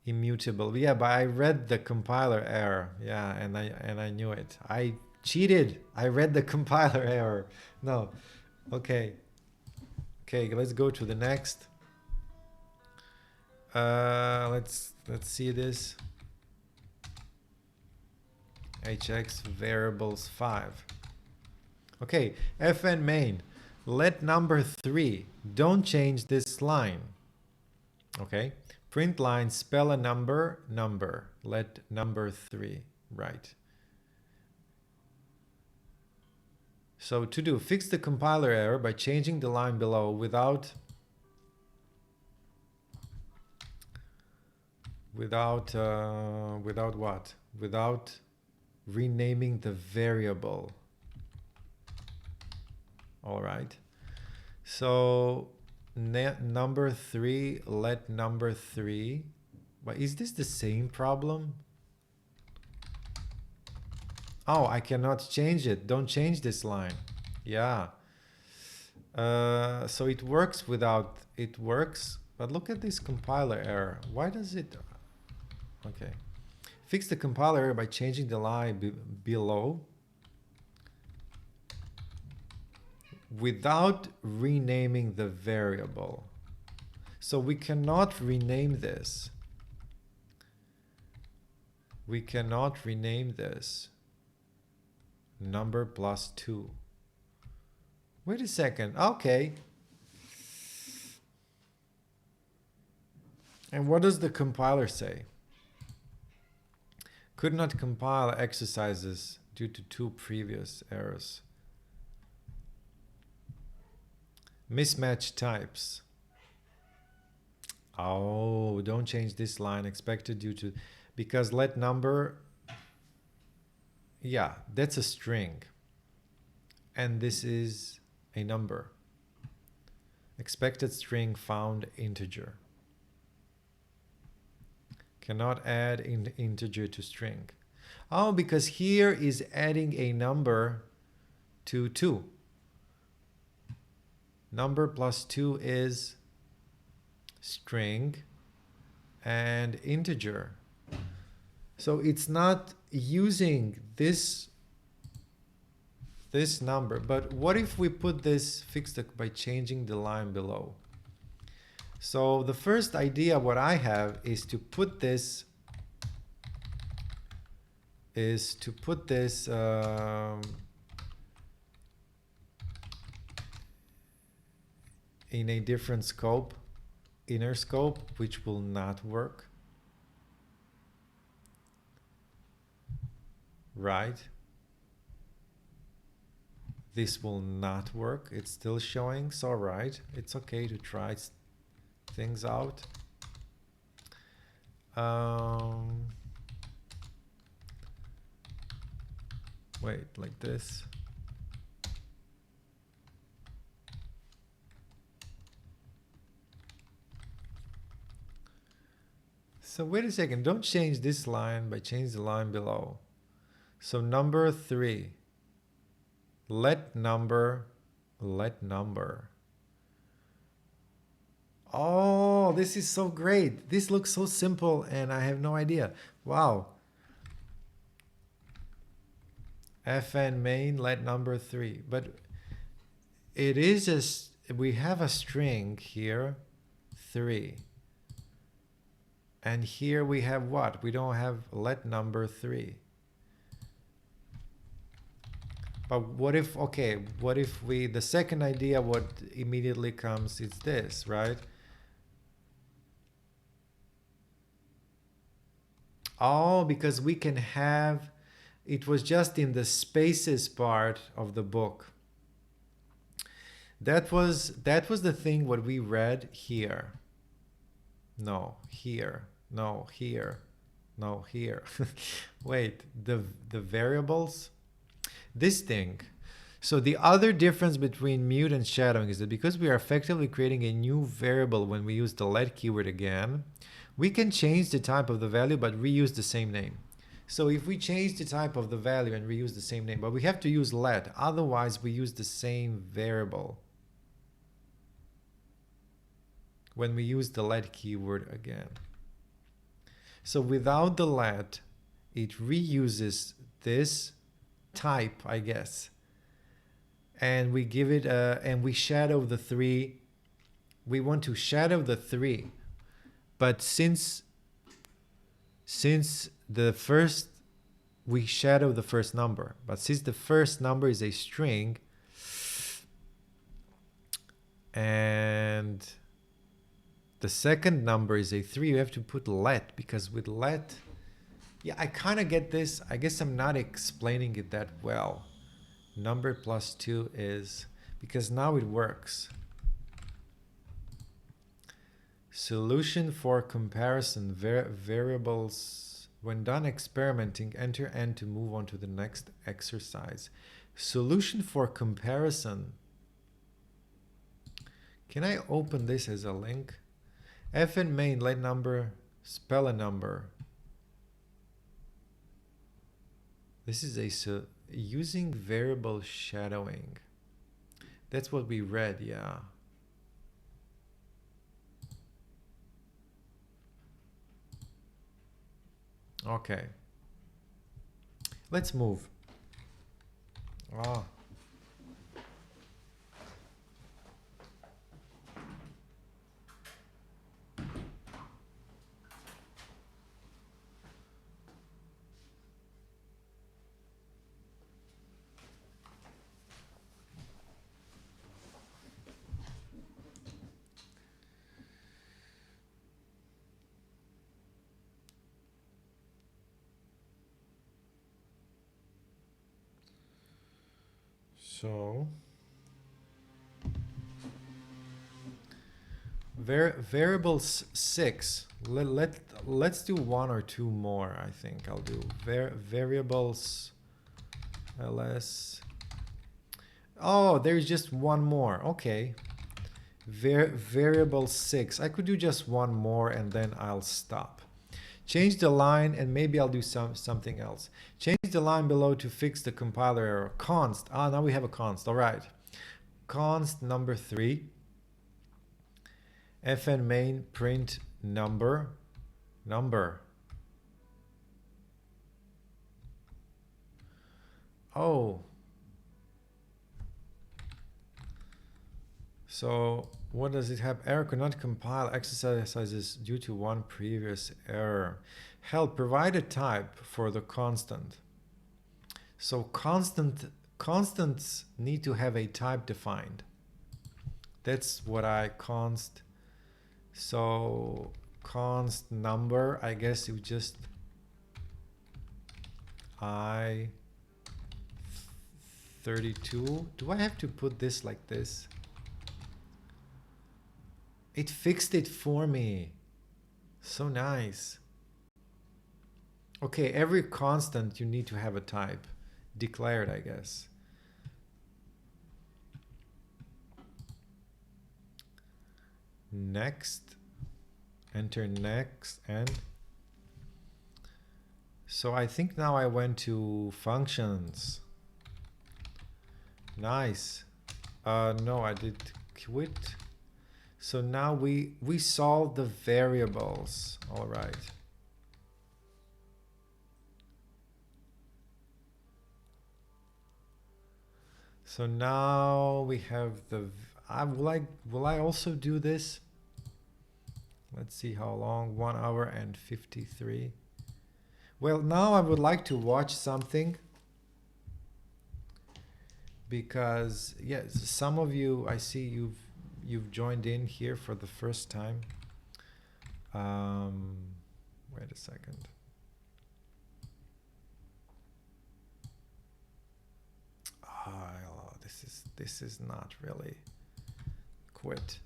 immutable. Yeah, but I read the compiler error. Yeah, and I knew it. I cheated. I read the compiler error. No. Okay. Okay, let's go to the next. Let's see this. hx variables 5. Okay, fn main. Let number 3. Don't change this line. Okay. Print line, spell a number. Let number 3. Right. So to do, fix the compiler error by changing the line below without what? Without renaming the variable. All right. So number 3, let number 3. But is this the same problem? Oh, I cannot change it. Don't change this line. Yeah. So it works without, it works. But look at this compiler error. Why does it? Okay. Fix the compiler error by changing the line below without renaming the variable. So we cannot rename this. We cannot rename this number plus 2. Wait a second. Okay. And what does the compiler say? Could not compile exercises due to 2 previous errors. Mismatch types. Oh, don't change this line. Expected due to... Because let number... Yeah, that's a string. And this is a number. Expected string found integer. Cannot add integer to string. Oh, because here is adding a number to 2. Number plus 2 is string and integer. So it's not using this number. But what if we put this fixed by changing the line below? So the first idea what I have is to put this in a different scope, inner scope, which will not work. Right? This will not work. It's still showing. So right, it's okay to try things out. Wait, like this. So wait a second, don't change this line, but change the line below. So number 3, let number. Oh, this is so great. This looks so simple and I have no idea. Wow. Fn main let number 3. But it is we have a string here, 3. And here we have what? We don't have let number 3. But what if, okay, what if we, the second idea what immediately comes is this, right? Oh, because we can have, it was just in the spaces part of the book. That was the thing what we read here. No, here. No, here. No, here. Wait, the variables? This thing. So the other difference between mute and shadowing is that because we are effectively creating a new variable when we use the let keyword again, we can change the type of the value but reuse the same name. So if we change the type of the value and reuse the same name, but we have to use let, otherwise we use the same variable when we use the let keyword again. So without the let, it reuses this type, I guess, and we give it and we shadow the 3. We want to shadow the 3, but since the first, we shadow the first number, but since the first number is a string and the second number is a 3, you have to put let, because with let, yeah, I kind of get this. I guess I'm not explaining it that well. Number plus 2 is, because now it works. Solution for comparison variables. When done experimenting, enter n to move on to the next exercise. Solution for comparison. Can I open this as a link? Fn main let number, spell a number. This is using variable shadowing. That's what we read, yeah. Okay. Let's move. Ah. So variables 6. Let's do one or two more. I think I'll do variables ls. Oh, there's just one more. Okay. Variable 6. I could do just one more and then I'll stop. Change the line and maybe I'll do something else. Change the line below to fix the compiler error. Const. Ah, now we have a const. All right. Const number 3. fn main print number. Oh. So what does it have? Error could not compile exercises due to one previous error. Help, provide a type for the constant. So constants need to have a type defined. That's what I const. So const number, I guess you just I32. Do I have to put this like this? It fixed it for me. So nice. Okay, every constant you need to have a type declared, I guess. Next. Enter next and so I think now I went to functions. Nice. No, I did quit. So now we solved the variables. All right. So now we have the, will I also do this? Let's see how long, 1 hour and 53. Well, now I would like to watch something because yes, some of you, I see you've joined in here for the first time. Wait a second. Oh, this is not really. Quit.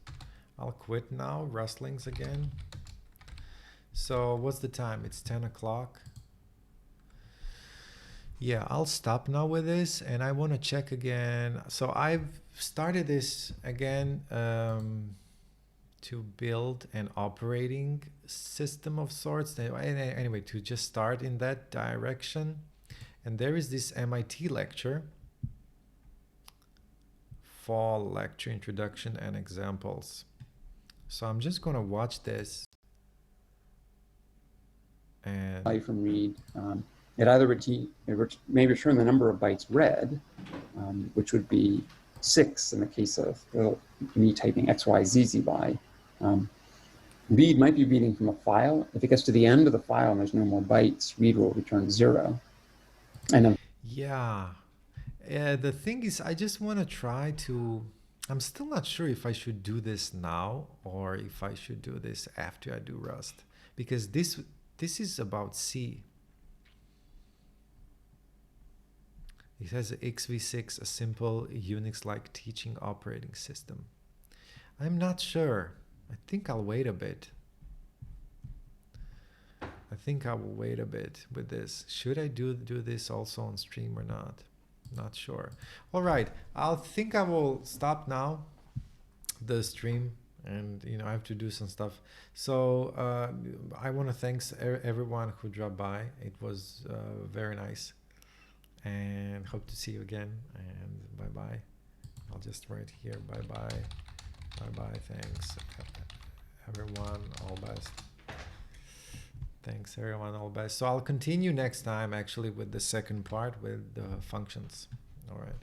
I'll quit now. Rustlings again. So what's the time? It's 10 o'clock. Yeah, I'll stop now with this and I want to check again. So I've started this again to build an operating system of sorts. Anyway, to just start in that direction. And there is this MIT lecture, fall lecture, introduction and examples. So I'm just going to watch this. And from read. It either may return the number of bytes read, which would be 6 in the case of me typing XYZZY. Read might be reading from a file. If it gets to the end of the file and there's no more bytes, read will return 0. And then yeah, the thing is, I just want to try to. I'm still not sure if I should do this now or if I should do this after I do Rust, because this is about C. It has XV6, a simple Unix-like teaching operating system. I'm not sure. I think I'll wait a bit. I think I will wait a bit with this. Should I do this also on stream or not? Not sure. All right. I think I will stop now the stream, and I have to do some stuff. So I want to thank everyone who dropped by. It was very nice. And hope to see you again, and bye-bye. I'll just write here, bye-bye, bye-bye, thanks everyone, all best. Thanks everyone, all best. So I'll continue next time actually with the second part with the functions. All right.